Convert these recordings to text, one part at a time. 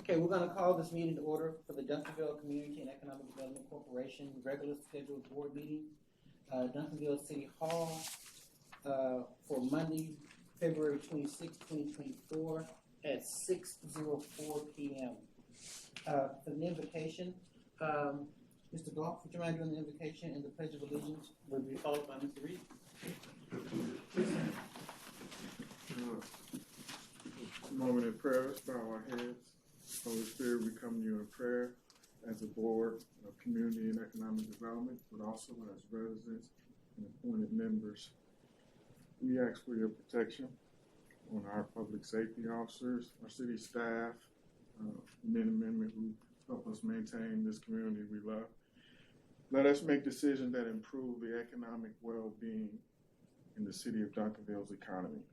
Okay, we're going to call this meeting to order for the Duncanville Community and Economic Development Corporation regular scheduled board meeting, Duncanville City Hall, for Monday, February 26, 2024 at 6:04 p.m. For the invocation, Mr. Block, would you mind doing the invocation and the Pledge of Allegiance will be followed by Mr. Reed? Moment of prayer, let's bow our heads. Holy Spirit, we come to you in prayer as a board of community and economic development, but also as residents and appointed members. We ask for your protection on our public safety officers, our city staff, men and women who help us maintain this community we love. Let us make decisions that improve the economic well-being in the city of Duncanville's economy.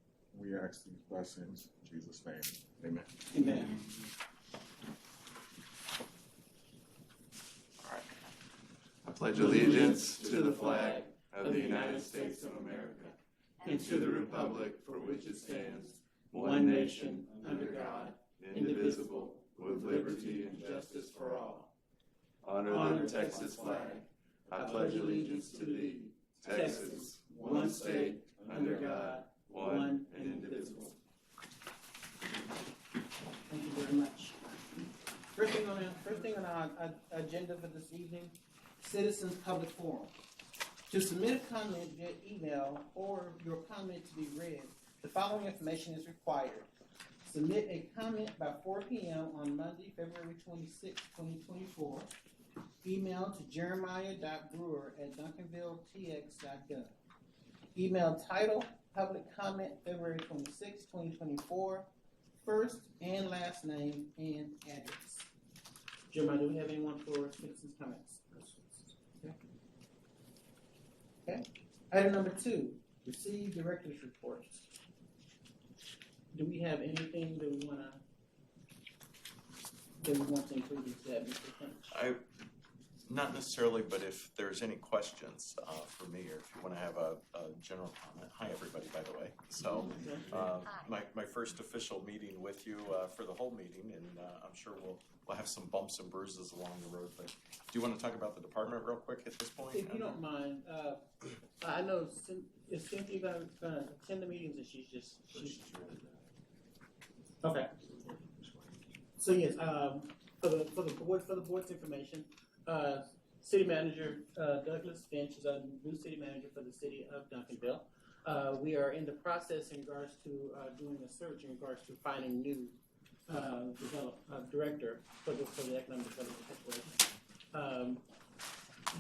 We ask these blessings in Jesus' name. Amen. Amen. All right. I pledge allegiance to the flag of the United States of America and to the republic for which it stands, one nation, under God, indivisible, with liberty and justice for all. Honor the Texas flag. I pledge allegiance to thee, Texas, one state, under God, one and indivisible. Thank you very much. First thing on our agenda for this evening, Citizens Public Forum. To submit a comment via email or your comment to be read, the following information is required. Submit a comment by 4 p.m. on Monday, February 26, 2024. Email to jeremiah.brewer@duncanvilletx.gov. Email title, public comment, February 26, 2024. First and last name and address. Jeremiah, do we have anyone for citizens' comments? Okay. Item number 2, receive director's reports. Do we have anything that we want to include in that, Mr. Finch? Not necessarily, but if there's any questions for me, or if you want to have a general comment. Hi, everybody, by the way. So my first official meeting with you for the whole meeting, and I'm sure we'll have some bumps and bruises along the road. But do you want to talk about the department real quick at this point? If you don't mind, I know is Cynthia going to attend the meetings, and she's okay. So yes, for the board's information. City Manager Douglas Finch is our new City Manager for the City of Duncanville. We are in the process in regards to doing a search in regards to finding new director for the Economic Development Corporation.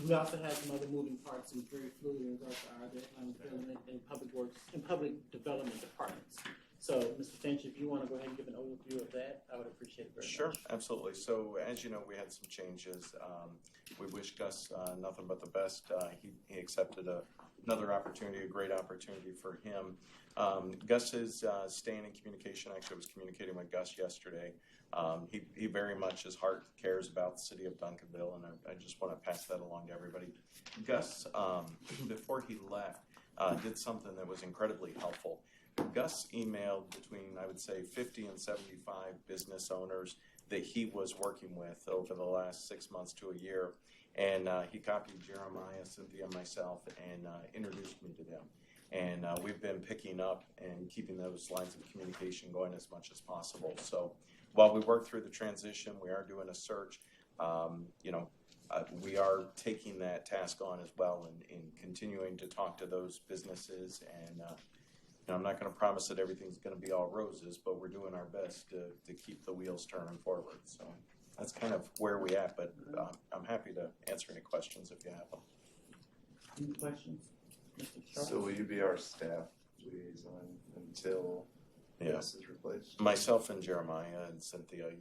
We also have some other moving parts and very fluid in regards to our economic development and public works and public development departments. So, Mr. Finch, if you want to go ahead and give an overview of that, I would appreciate it very much. Sure, absolutely. So, as you know, we had some changes. We wish Gus nothing but the best. He accepted another opportunity, a great opportunity for him. Gus is staying in communication. Actually, I was communicating with Gus yesterday. He very much, his heart cares about the city of Duncanville, and I just want to pass that along to everybody. Gus, before he left, did something that was incredibly helpful. Gus emailed between, I would say, 50 and 75 business owners that he was working with over the last 6 months to a year. And he copied Jeremiah, Cynthia, and myself, and introduced me to them. And we've been picking up and keeping those lines of communication going as much as possible. So while we work through the transition, we are doing a search. We are taking that task on as well and continuing to talk to those businesses. And I'm not going to promise that everything's going to be all roses, but we're doing our best to keep the wheels turning forward. So that's kind of where we're at, but I'm happy to answer any questions if you have them. Any questions? Mr. Charles? So will you be our staff liaison until Gus is replaced? Myself and Jeremiah and Cynthia,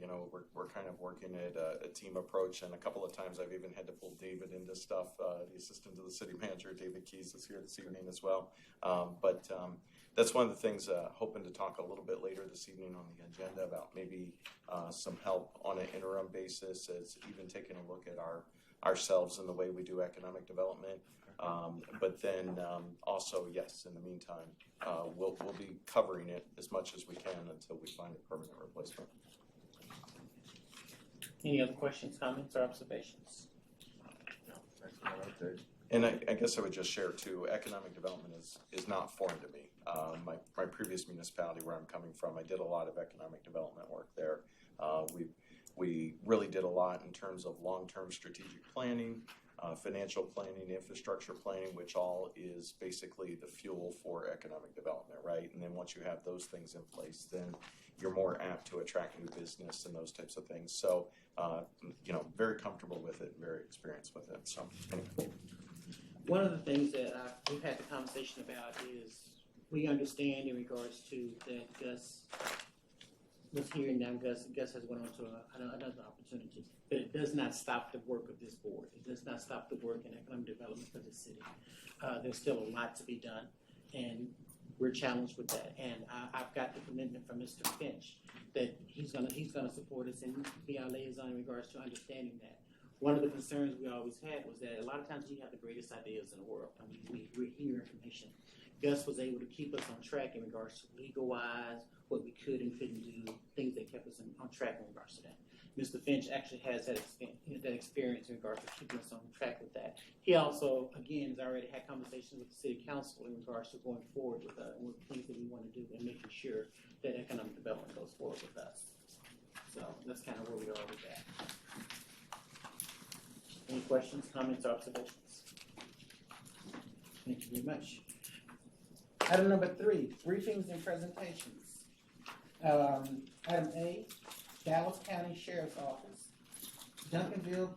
we're kind of working at a team approach, and a couple of times I've even had to pull David into stuff. The assistant to the city manager, David Keys, is here this evening as well. But that's one of the things, hoping to talk a little bit later this evening on the agenda about maybe some help on an interim basis, as even taking a look at ourselves and the way we do economic development. But then also, yes, in the meantime, we'll be covering it as much as we can until we find a permanent replacement. Any other questions, comments, or observations? That's what I'll take. And I guess I would just share too, economic development is not foreign to me. My previous municipality where I'm coming from, I did a lot of economic development work there. We really did a lot in terms of long-term strategic planning, financial planning, infrastructure planning, which all is basically the fuel for economic development, right? And then once you have those things in place, then you're more apt to attract new business and those types of things. So, very comfortable with it, very experienced with it. So, anyway. One of the things that we've had the conversation about is we understand in regards to that Gus was here and now Gus has went on to another opportunity. But it does not stop the work of this board. It does not stop the work in economic development for the city. There's still a lot to be done, and we're challenged with that. And I've got the commitment from Mr. Finch that he's gonna support us and be our liaison in regards to understanding that. One of the concerns we always had was that a lot of times we have the greatest ideas in the world, and we hear information. Gus was able to keep us on track in regards to legal-wise, what we could and couldn't do, things that kept us on track in regards to that. Mr. Finch actually has that experience in regards to keeping us on track with that. He also, again, has already had conversations with the city council in regards to going forward with things that we want to do and making sure that economic development goes forward with us. So that's kind of where we are with that. Any questions, comments, or observations? Thank you very much. Item number 3, briefings and presentations. Item A, Dallas County Sheriff's Office, Duncanville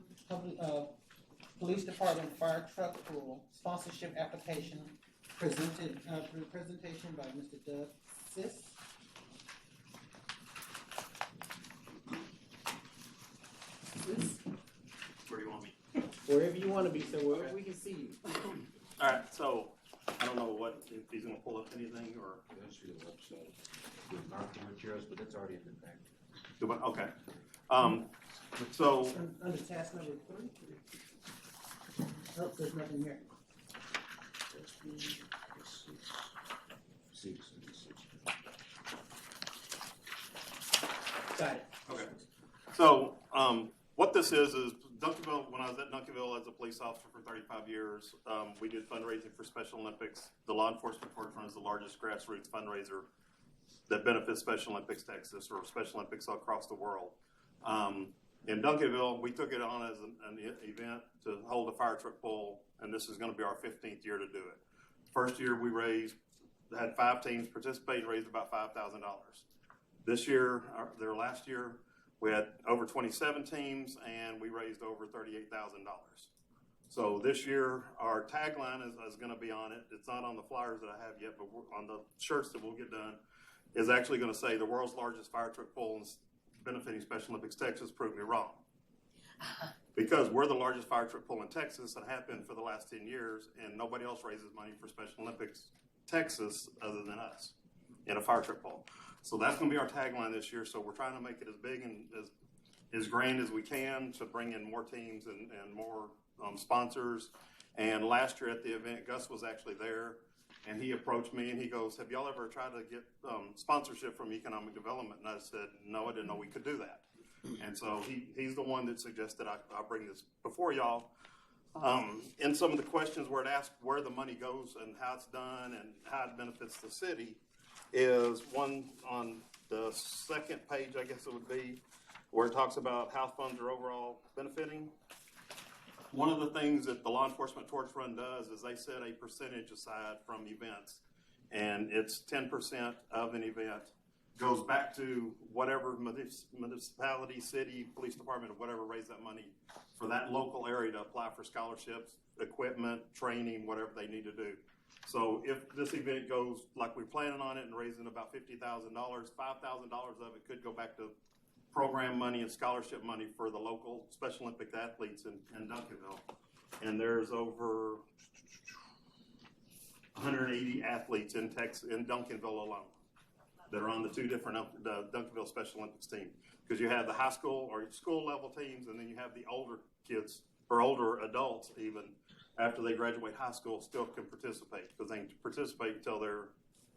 Police Department Fire Truck Pool Sponsorship Application, presentation by Mr. Doug Sis. Where do you want me? Wherever you want to be, so wherever we can see you. All right, so I don't know if he's gonna pull up anything or. That's your website with marketing materials, but that's already in the back. Okay. So Under task number 3. Oh, there's nothing here. That's the six. Got it. okay. So what this is Duncanville. When I was at Duncanville as a police officer for 35 years, we did fundraising for Special Olympics. The law enforcement torch run is the largest grassroots fundraiser that benefits Special Olympics Texas or Special Olympics across the world. In Duncanville, we took it on as an event to hold a fire truck pull, and this is going to be our 15th year to do it. First year we had 5 teams participate and raised about $5,000. This year, last year, we had over 27 teams and we raised over $38,000. So this year, our tagline is going to be on it. It's not on the flyers that I have yet, but on the shirts that we'll get done, is actually going to say the world's largest fire truck pull benefiting Special Olympics Texas proved me wrong. Because we're the largest fire truck pull in Texas and have been for the last 10 years, and nobody else raises money for Special Olympics Texas other than us in a fire truck pull. So that's going to be our tagline this year. So we're trying to make it as big and as grand as we can to bring in more teams and more sponsors. And last year at the event, Gus was actually there, and he approached me and he goes, "Have y'all ever tried to get sponsorship from economic development?" And I said, "No, I didn't know we could do that." And so he's the one that suggested I bring this before y'all. And some of the questions where it asked where the money goes and how it's done and how it benefits the city is one on the second page, I guess it would be, where it talks about how funds are overall benefiting. One of the things that the law enforcement torch run does is they set a percentage aside from events, and it's 10% of an event goes back to whatever municipality, city, police department, or whatever raised that money for that local area to apply for scholarships, equipment, training, whatever they need to do. So if this event goes like we're planning on it and raising about $50,000, $5,000 of it could go back to program money and scholarship money for the local Special Olympic athletes in Duncanville. And there's over 180 athletes in Duncanville alone that are on the 2 different Duncanville Special Olympics team. Because you have the high school or school level teams, and then you have the older kids or older adults even after they graduate high school still can participate because they can participate until they're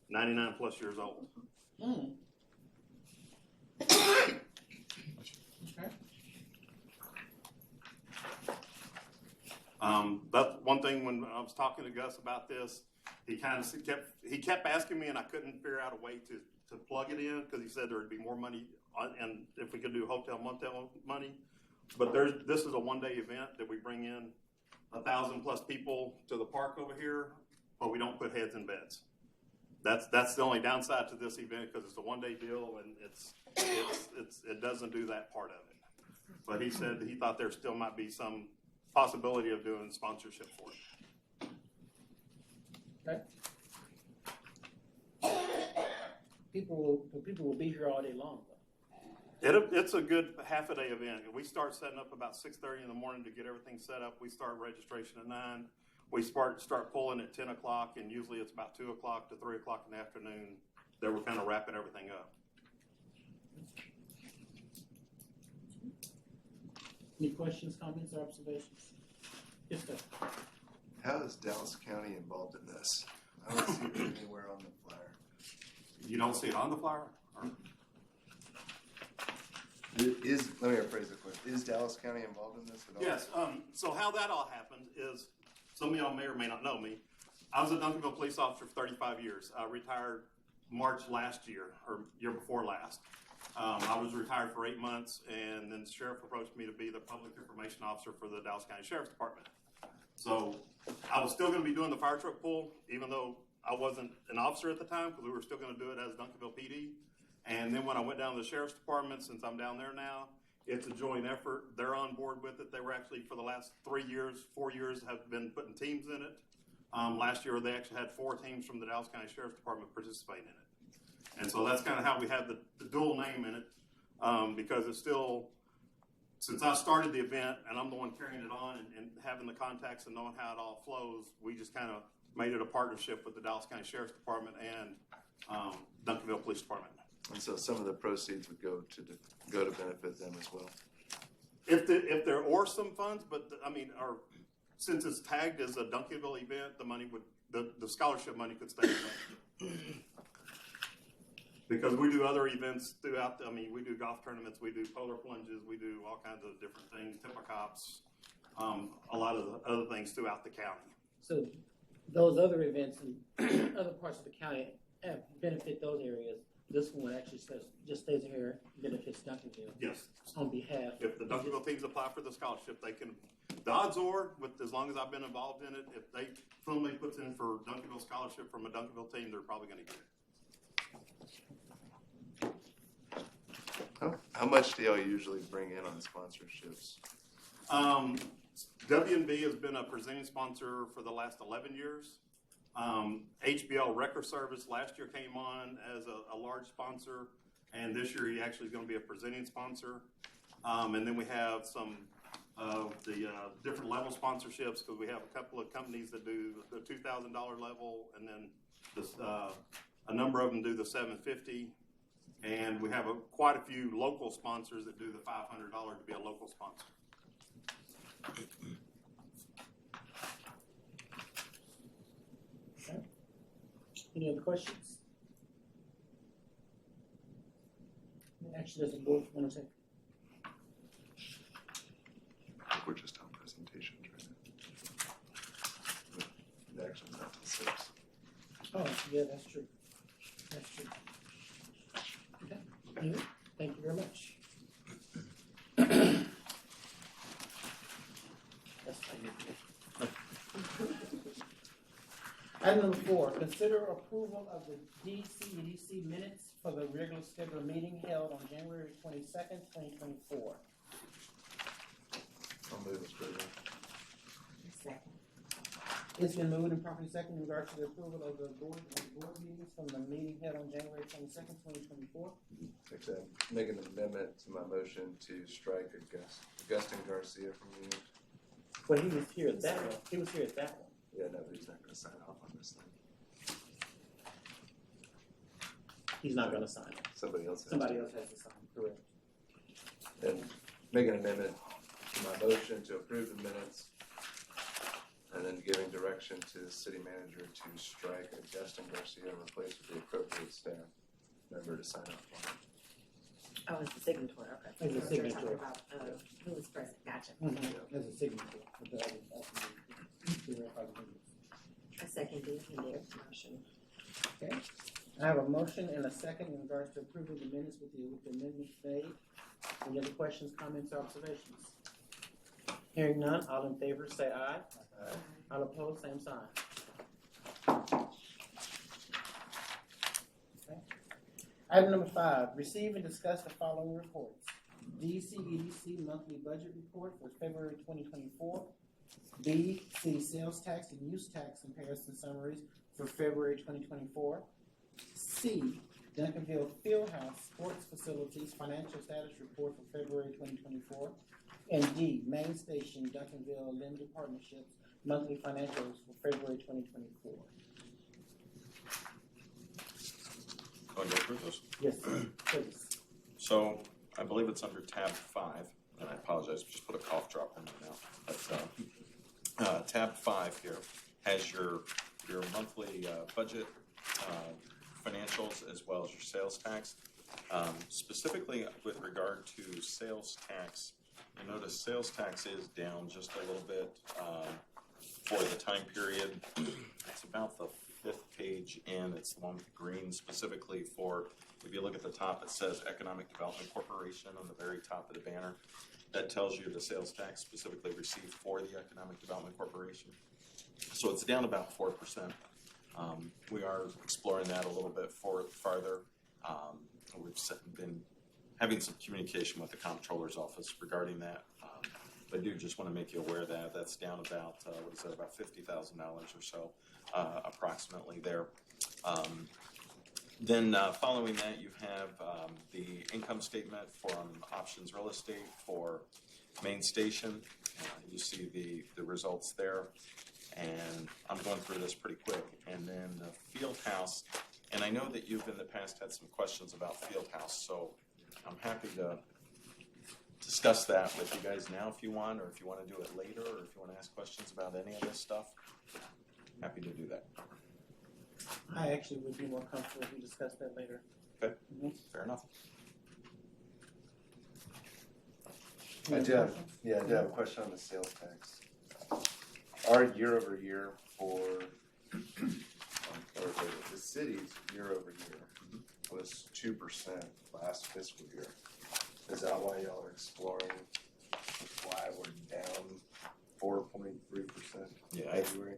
99 plus years old. Okay. That's one thing when I was talking to Gus about this, he kept asking me, and I couldn't figure out a way to plug it in because he said there would be more money and if we could do hotel motel money. But this is a one-day event that we bring in 1,000+ people to the park over here, but we don't put heads in beds. That's the only downside to this event because it's a one-day deal and it doesn't do that part of it. But he said he thought there still might be some possibility of doing sponsorship for it. Okay. People will be here all day long, though. It's a good half-a-day event. We start setting up about 6:30 in the morning to get everything set up. We start registration at 9. We start pulling at 10 o'clock, and usually it's about 2 o'clock to 3 o'clock in the afternoon that we're kind of wrapping everything up. Any questions, comments, or observations? Yes, sir. How is Dallas County involved in this? I don't see it anywhere on the flyer. You don't see it on the flyer? Or? Let me rephrase the question. Is Dallas County involved in this at all? Yes. So how that all happened is, some of y'all may or may not know me. I was a Duncanville police officer for 35 years. I retired March last year, or year before last. I was retired for 8 months, and then the sheriff approached me to be the public information officer for the Dallas County Sheriff's Department. So I was still going to be doing the fire truck pull, even though I wasn't an officer at the time, because we were still going to do it as Duncanville PD. And then when I went down to the Sheriff's Department, since I'm down there now, it's a joint effort. They're on board with it. They were actually, for the last 3 years, 4 years, have been putting teams in it. Last year, they actually had 4 teams from the Dallas County Sheriff's Department participating in it. And so that's kind of how we have the dual name in it, because it's still, since I started the event and I'm the one carrying it on and having the contacts and knowing how it all flows, we just kind of made it a partnership with the Dallas County Sheriff's Department and Duncanville Police Department. And so some of the proceeds would go to benefit them as well. If there are some funds, but since it's tagged as a Duncanville event, the money would the scholarship money could stay. Because we do other events throughout. We do golf tournaments, we do polar plunges, we do all kinds of different things, Tippocops, a lot of the other things throughout the county. So those other events in other parts of the county benefit those areas. This one actually just stays here, benefits Duncanville. Yes. On behalf. If the Duncanville teams apply for the scholarship, they can. The odds are, as long as I've been involved in it, if somebody puts in for Duncanville scholarship from a Duncanville team, they're probably going to get it. How much do y'all usually bring in on sponsorships? W&B has been a presenting sponsor for the last 11 years. HBL Wrecker Service last year came on as a large sponsor, and this year he actually is going to be a presenting sponsor. And then we have some of the different level sponsorships, because we have a couple of companies that do the $2,000 level, and then a number of them do the $750. And we have quite a few local sponsors that do the $500 to be a local sponsor. Okay. Any other questions? Actually, does the board want to take? We're just on presentations right now. The action's not till 6. Oh, yeah, that's true. That's true. Okay. Anyway, thank you very much. That's fine. Item number 4, consider approval of the DCEDC minutes for the regular scheduled meeting held on January 22nd, 2024. I'll move, Mr. President. Second. It's been moved and properly second in regard to the approval of the board meetings from the meeting held on January 22nd, 2024. Except make an amendment to my motion to strike Augustin Garcia from the unit. But he was here at that one. He was here at that one. Yeah, no, but he's not going to sign off on this thing. He's not going to sign it. Somebody else has Somebody to. else has to sign, correct. And make an amendment to my motion to approve the minutes, and then giving direction to the city manager to strike Augustin Garcia and replace with the appropriate staff member to sign off on it. Oh, it's the signatory, okay. It's a You're talking signatory. about, who was present, gotcha. As a signature. With the other- to verify the minutes. I second the motion. Okay, I have a motion and a second in regards to approving the minutes with the amendments made. Any other questions, comments, or observations? Hearing none, all in favor say aye. Aye. All opposed, same sign. Okay. Item number 5, receive and discuss the following reports. DCEDC monthly budget report for February 2024. B, city sales tax and use tax comparison summaries for February 2024. C, Duncanville Fieldhouse Sports Facilities Financial Status Report for February 2024. And D, Main Station Duncanville Limited Partnerships Monthly Financials for February 2024. Going to approve those. Yes, please. So I believe it's under tab 5, and I apologize, just put a cough drop in there now. But tab 5 here has your monthly budget, financials, as well as your sales tax. Specifically with regard to sales tax, you notice sales tax is down just a little bit for the time period. It's about the 5th page in. It's the one with the green, specifically for, if you look at the top, it says Economic Development Corporation on the very top of the banner. That tells you the sales tax specifically received for the Economic Development Corporation. So it's down about 4%. We are exploring that a little bit farther. We've been having some communication with the comptroller's office regarding that. I do just want to make you aware that that's down about, about $50,000 or so, approximately there. Then following that, you have the income statement from Options Real Estate for Main Station. You see the results there. And I'm going through this pretty quick. And then the Field House, and I know that you've in the past had some questions about Field House, so I'm happy to discuss that with you guys now if you want, or if you want to do it later, or if you want to ask questions about any of this stuff. Happy to do that. I actually would be more comfortable if we discuss that later. Okay, fair enough. I do have a question on the sales tax. Our year over year for, or the city's year over year was 2% last fiscal year. Is that why y'all are exploring why we're down 4.3% Yeah, in February?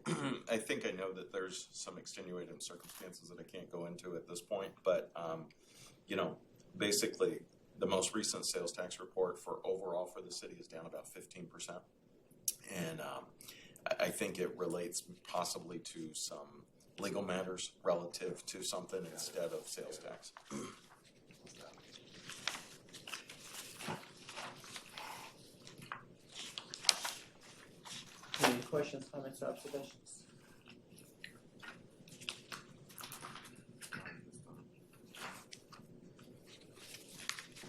I think I know that there's some extenuating circumstances that I can't go into at this point, but basically the most recent sales tax report for overall for the city is down about 15%, and I think it relates possibly to some legal matters relative to something instead of sales tax. Any questions, comments, or observations?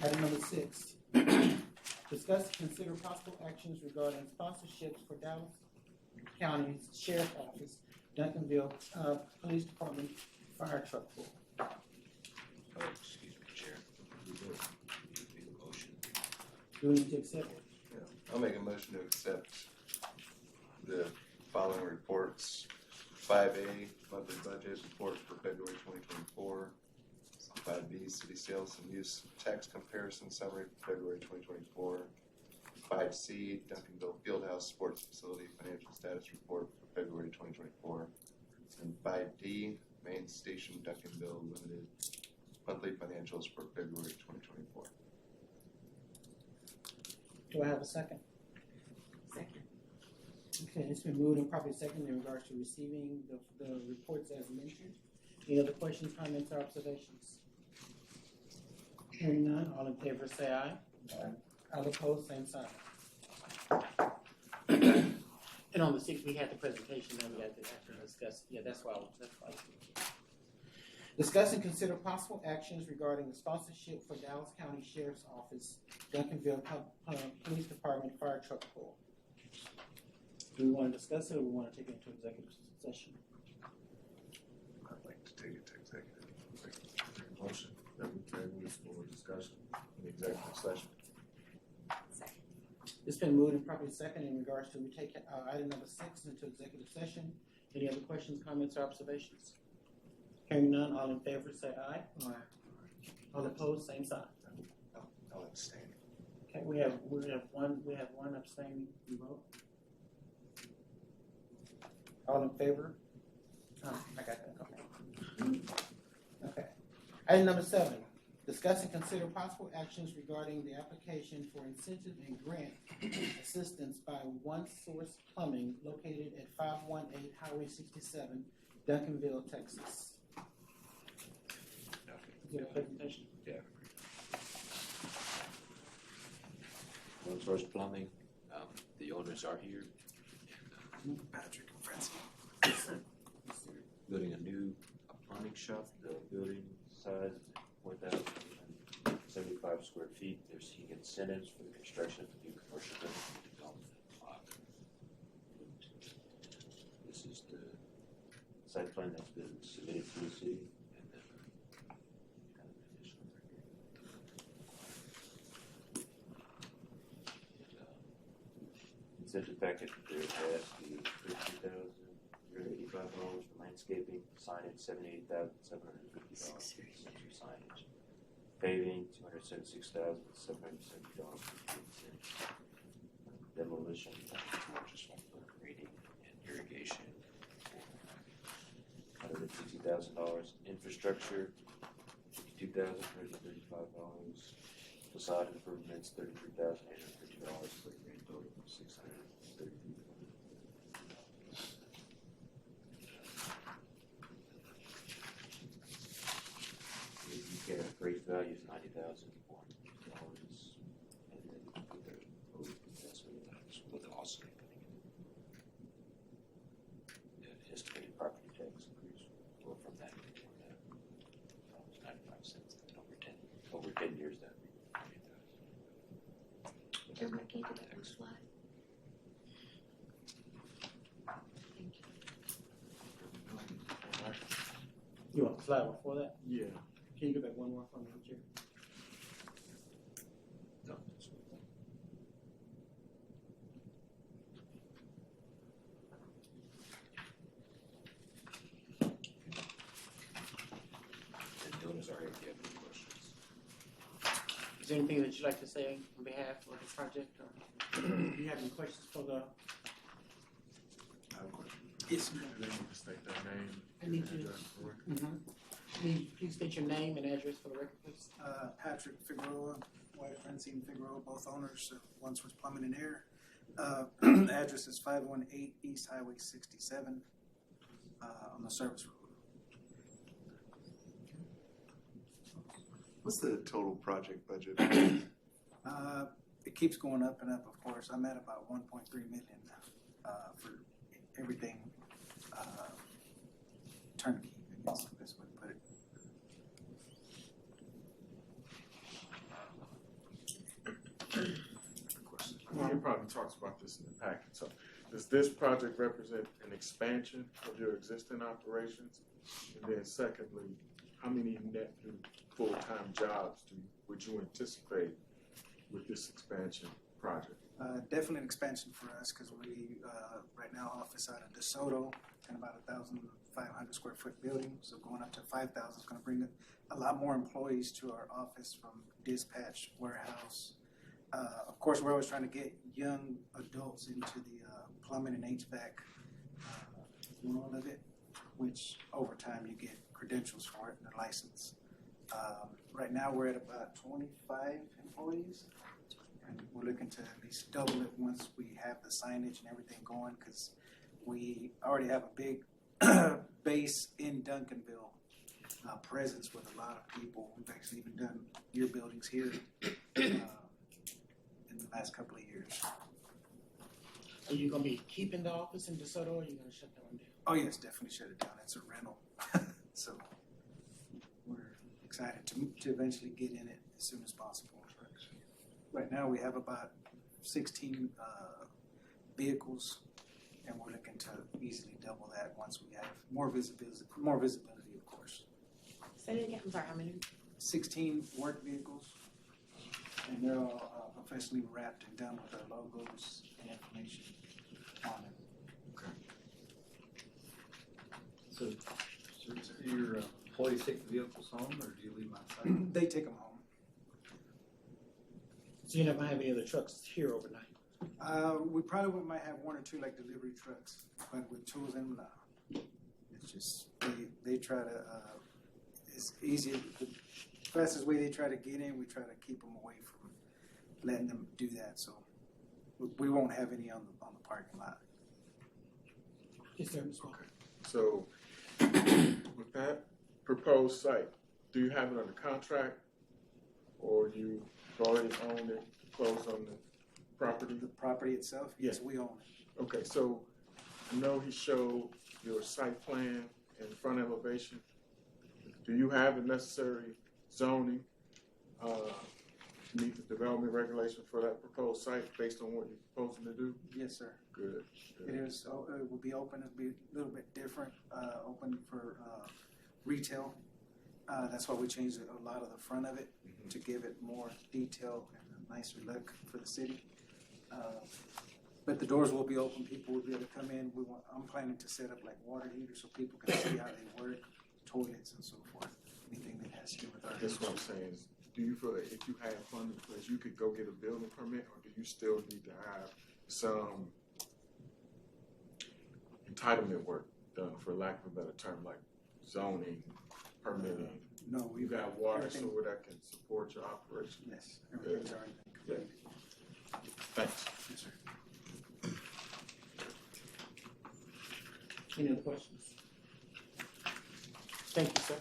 Item number 6, discuss and consider possible actions regarding sponsorships for Dallas County Sheriff's Office, Duncanville Police Department Fire Truck Pool. Excuse me, Chair. We do need a motion. Do we need to accept it? Yeah. I'll make a motion to accept the following reports. 5A, monthly budget report for February 2024. 5B, city sales and use tax comparison summary for February 2024. 5C, Duncanville Fieldhouse Sports Facility Financial Status Report for February 2024. And 5D, Main Station Duncanville Limited monthly financials for February 2024. Do I have a second? Second. Okay, it's been moved and properly second in regards to receiving the reports as mentioned. Any other questions, comments, or observations? Hearing none, all in favor say aye. Aye. All opposed, same sign. And on the 6th, we had the presentation, then we had to actually discuss. Yeah, that's why. Discuss and consider possible actions regarding the sponsorship for Dallas County Sheriff's Office, Duncanville Police Department Fire Truck Pool. Do we want to discuss it, or we want to take it into executive session? I'd like to take it to executive. Motion that we table this for discussion in It's been moved and properly second in regards to we take item number 6 into executive session. Any other questions, comments, or observations? Hearing none, all in favor say aye. Aye. All opposed, same sign. I'll abstain. Okay, we have one abstaining vote. All in favor? Oh, I got that, okay. Okay. Item number 7, discuss and consider possible actions regarding the application for incentive and grant assistance by One Source Plumbing located at 518 Highway 67, Duncanville, Texas. You have a presentation? Yeah. One Source Plumbing, the owners are here. Patrick and Francine. Building a new plumbing shop. The building size is 4,075 square feet. He gets incentives for the construction of the new commercial building development. This is the site plan that's been submitted to the city. And then kind of additional incentive packet there has the $52,385 for landscaping, signage $78,750 for signage, paving $276,770 for demolition, just for grading and irrigation, $150,000, infrastructure $52,335, facade improvements $33,850 for a grand total of $633,000. You get a appraised value of $90,400, and then there's investment with also the estimated property tax increase will from that to 95 cents over 10 years that would be $40,000. Everybody can get that first slide. Thank you. You want the slide before that? Yeah. Can you go back one more for me, Chair? No, the owners are here if you have any questions. Is there anything that you'd like to say on behalf of the project? Or do you have any questions for the? I have a question. Yes. They need to state their name. I need and you- address for the record. Please state your name and address for the record, please. Patrick Figueroa, wife Francine Figueroa, both owners of One Source Plumbing and Air. Address is 518 East Highway 67 on the service road. What's the total project budget? It keeps going up and up, of course. I'm at about 1.3 million for everything turnkey, I guess is the best way to put it. It probably talks about this in the packet. So, does this project represent an expansion of your existing operations? And then, secondly, how many net new full-time jobs would you anticipate with this expansion project? Definitely an expansion for us because we right now office out of DeSoto and about 1,500 square foot building. So going up to 5,000 is going to bring a lot more employees to our office from dispatch, warehouse. Of course, we're always trying to get young adults into the plumbing and HVAC world of it, which over time you get credentials for it and a license. Right now we're at about 25 employees. And we're looking to at least double it once we have the signage and everything going because we already have a big base in Duncanville presence with a lot of people. We've actually even done your buildings here in the last couple of years. Are you gonna be keeping the office in DeSoto, or are you gonna shut that one down? Oh yes, definitely shut it down. It's a rental. So we're excited to eventually get in it as soon as possible. Right now we have about 16 vehicles, and we're looking to easily double that once we have more visibility, of course. Say it again, I'm sorry, how many? 16 work vehicles, and they're all professionally wrapped and done with our logos and information on it. So, do your employees take the vehicles home, or do you leave them outside? They take them home. So you're not gonna have any other trucks here overnight? We probably might have one or two like delivery trucks, but with tools in them, no. It's just, they try to, it's easier, the fastest way they try to get in, we try to keep them away from letting them do that, so we won't have any on the parking lot. Yes, sir, Ms. Walker. So, with that proposed site, do you have it under contract? Or you already own it, closed on the property? The property itself, yes, we own it. Okay, so I know he showed your site plan and front elevation. Do you have the necessary zoning, to meet the development regulation for that proposed site based on what you're proposing to do? Yes, sir. Good. It is, it will be open, it'll be a little bit different, open for retail. That's why we changed a lot of the front of it to give it more detail and a nicer look for the city. But the doors will be open, people will be able to come in. I'm planning to set up like water heaters so people can see how they work, toilets and so forth, anything that has to do with our. That's what I'm saying is, do you feel that if you had funding in place, you could go get a building permit, or do you still need to have some entitlement work done, for lack of a better term, like zoning, permitting? No, You got water everything- sewer that can support your operation? Yes, everything's already been completed. Thanks. Yes, sir. Any other questions? Thank you, sir.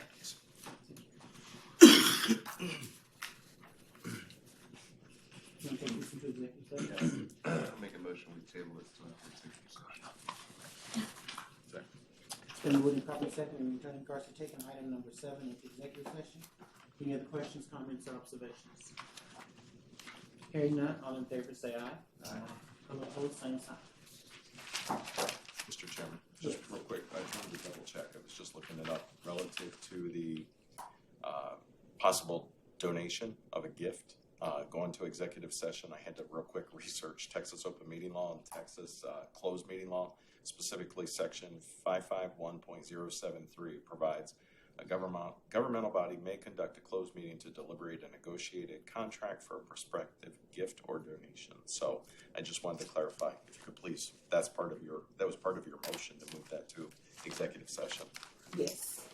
You want to take this into executive session? Make a motion, we table this to executive session. It's been moved and properly seconded, Returning Carson taking item number 7 into executive session. Any other questions, comments, or observations? Hearing none, all in favor say aye. Aye. All opposed, same sign. Mr. Chairman, just real quick, I just wanted to double check. I was just looking it up relative to the possible donation of a gift. Going to executive session, I had to real quick research Texas open meeting law and Texas closed meeting law. Specifically, section 551.073 provides a governmental body may conduct a closed meeting to deliberate a negotiated contract for a prospective gift or donation. So I just wanted to clarify, if you could please, that was part of your motion to move that to executive session. Yes.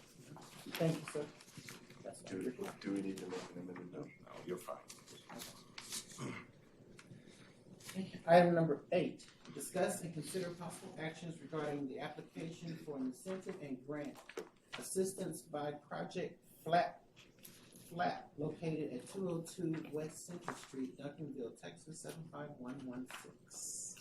Thank you, sir. That's Do we need to make an amendment? No, you're fine. Item number 8, discuss and consider possible actions regarding the application for an incentive and grant assistance by Project Flat located at 202 West Central Street, Duncanville, Texas 75116.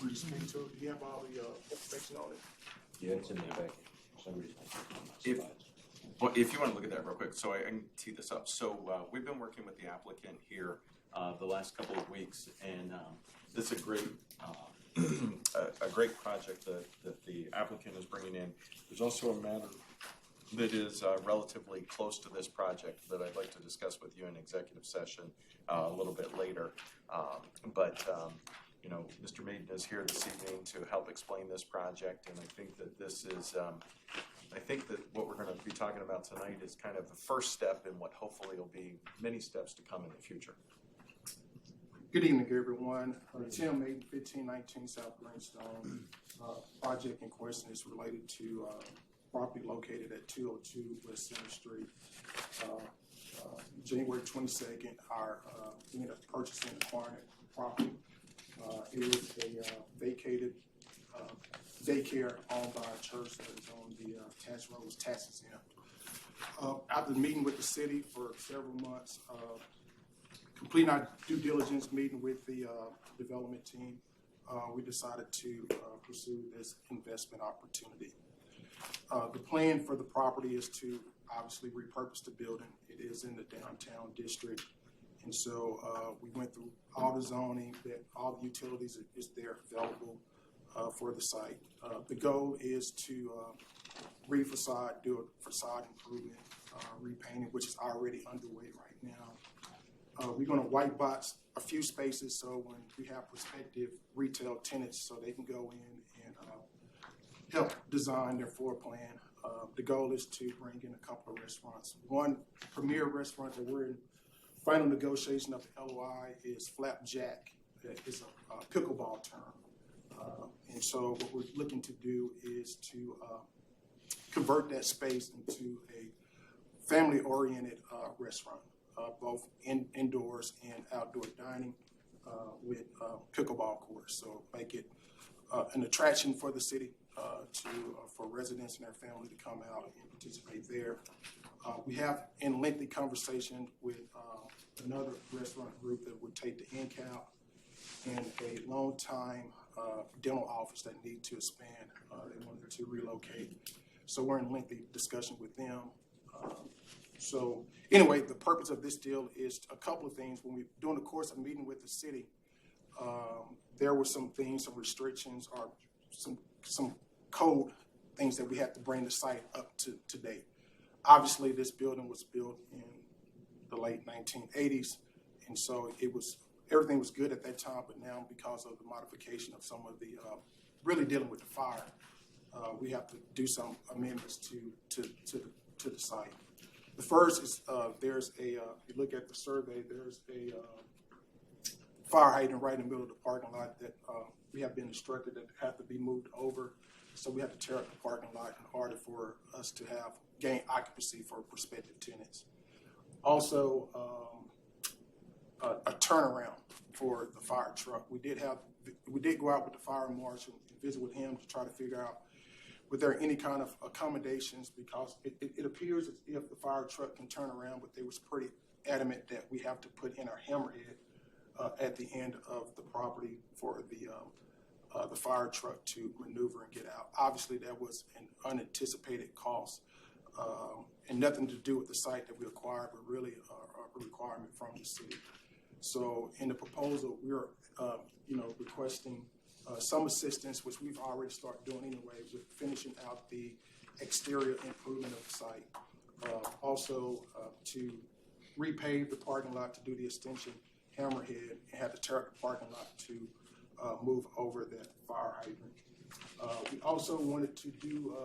We just need to, do you have all the information on it? Yeah, it's in the back. Somebody's not putting it on my If- slides. Well, if you want to look at that real quick, so I can tee this up. So we've been working with the applicant here the last couple of weeks, and this is a great a great project that the applicant is bringing in. There's also a matter that is relatively close to this project that I'd like to discuss with you in executive session a little bit later. You know, Mr. Maiden is here this evening to help explain this project, and I think that this is, I think that what we're going to be talking about tonight is kind of the first step in what hopefully will be many steps to come in the future. Good evening, everyone. Tim Maiden, 1519 South Greenstone. Project in question is related to property located at 202 West Center Street. January 22nd, we ended up purchasing and acquiring the property. It is a vacated daycare owned by a church that is on the tax road, was tax exempt. After meeting with the city for several months, completing our due diligence, meeting with the development team, we decided to pursue this investment opportunity. The plan for the property is to obviously repurpose the building. It is in the downtown district. And so we went through all the zoning, that all the utilities is there available for the site. The goal is to re-facade, do a facade improvement, repainting, which is already underway right now. We're going to white box a few spaces so when we have prospective retail tenants so they can go in and help design their floor plan. The goal is to bring in a couple of restaurants. One premier restaurant that we're in final negotiation of the LOI is Flapjack. That is a pickleball term. And so what we're looking to do is to convert that space into a family-oriented restaurant, both indoors and outdoor dining with pickleball courts. So make it an attraction for the city for residents and their family to come out and participate there. We have in lengthy conversation with another restaurant group that would take the in-cap and a long-time dental office that need to expand. They wanted to relocate. So we're in lengthy discussion with them. So anyway, the purpose of this deal is a couple of things. When we, during the course of meeting with the city, there were some things, some restrictions, or some code things that we had to bring the site up to date. Obviously, this building was built in the late 1980s, and so everything was good at that time. But now, because of the modification of some of the really dealing with the fire, we have to do some amendments to the site. The first is there's a if you look at the survey, there's a fire hydrant right in the middle of the parking lot that we have been instructed that have to be moved over. So we have to tear up the parking lot in order for us to gain occupancy for prospective tenants. Also, a turnaround for the fire truck. We did go out with the fire marshal and visit with him to try to figure out were there any kind of accommodations, because it appears as if the fire truck can turn around, but they was pretty adamant that we have to put in our hammerhead at the end of the property for the fire truck to maneuver and get out. Obviously, that was an unanticipated cost and nothing to do with the site that we acquired, but really a requirement from the city. So in the proposal, we're requesting some assistance, which we've already started doing anyway, with finishing out the exterior improvement of the site. Also to repave the parking lot to do the extension hammerhead and have to tear up the parking lot to move over that fire hydrant. We also wanted to do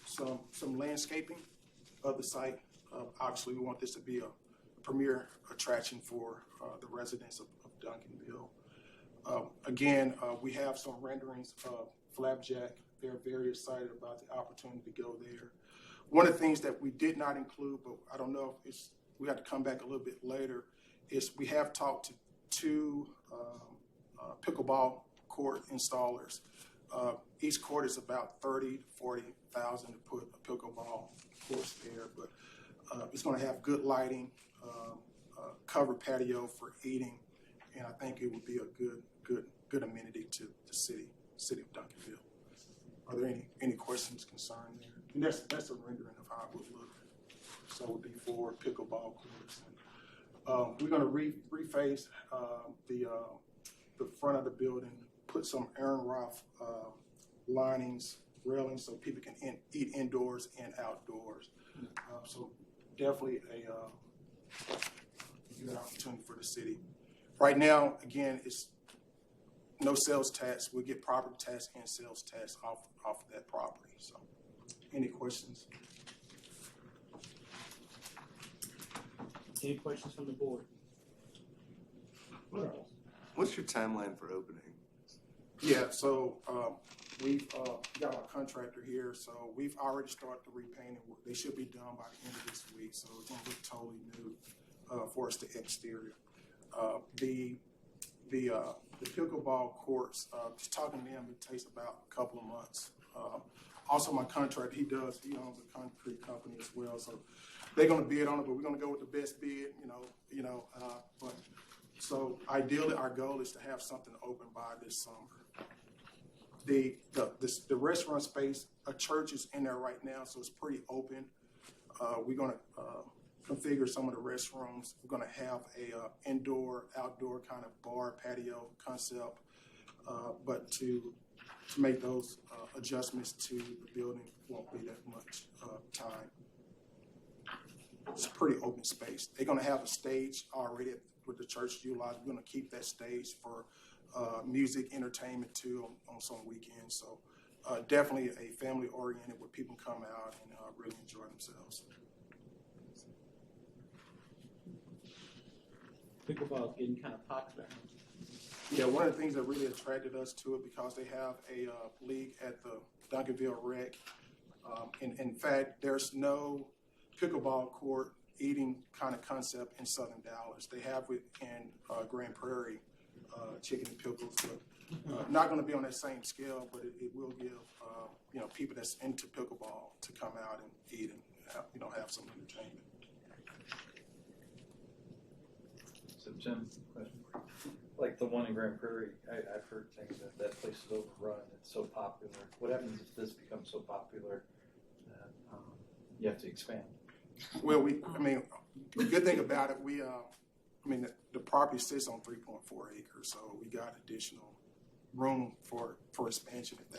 some landscaping of the site. Obviously, we want this to be a premier attraction for the residents of Duncanville. Again, we have some renderings of Flapjack. They're very excited about the opportunity to go there. One of the things that we did not include, but I don't know if we have to come back a little bit later, is we have talked to two pickleball court installers. Each court is about $30,000 to $40,000 to put a pickleball course there, but it's going to have good lighting, covered patio for eating, and I think it would be a good amenity to the city of Duncanville. Are there any questions concerning there? And that's a rendering of how it would look. So it would be 4 pickleball courts. We're going to reface the front of the building, put some Aaron Roth linings, railings, so people can eat indoors and outdoors. So definitely a good opportunity for the city. Right now, again, it's no sales tax. We get property tax and sales tax off of that property. So, any questions? Any questions from the board? What's your timeline for opening? Yeah, so we've got our contractor here, so we've already started the repainting. They should be done by the end of this week, so it's going to look totally new for us, the exterior. The pickleball courts, just talking to them, it takes about a couple of months. Also, my contractor, he owns a concrete company as well, so they're gonna bid on it, but we're gonna go with the best bid, but, so ideally, our goal is to have something open by this summer. The restaurant space, a church is in there right now, so it's pretty open. We're gonna, configure some of the restrooms. We're gonna have a, indoor, outdoor kind of bar patio concept, but to make those adjustments to the building won't be that much time. It's a pretty open space. They're gonna have a stage already with the church utilized. We're gonna keep that stage for music, entertainment too on some weekends. So definitely a family oriented where people come out and really enjoy themselves. Pickleball is getting kind of popular. Yeah, one of the things that really attracted us to it because they have a league at the Duncanville Rec. In fact, there's no pickleball court eating kind of concept in Southern Dallas. They have it in Grand Prairie, Chicken and Pickles, but not going to be on that same scale. But it will give people that's into pickleball to come out and eat and have some entertainment. So Jim, question. Like the one in Grand Prairie, I've heard things that place is overrun. It's so popular. What happens if this becomes so popular that you have to expand? Well, the good thing about it, the property sits on 3.4 acres, so we got additional room for expansion if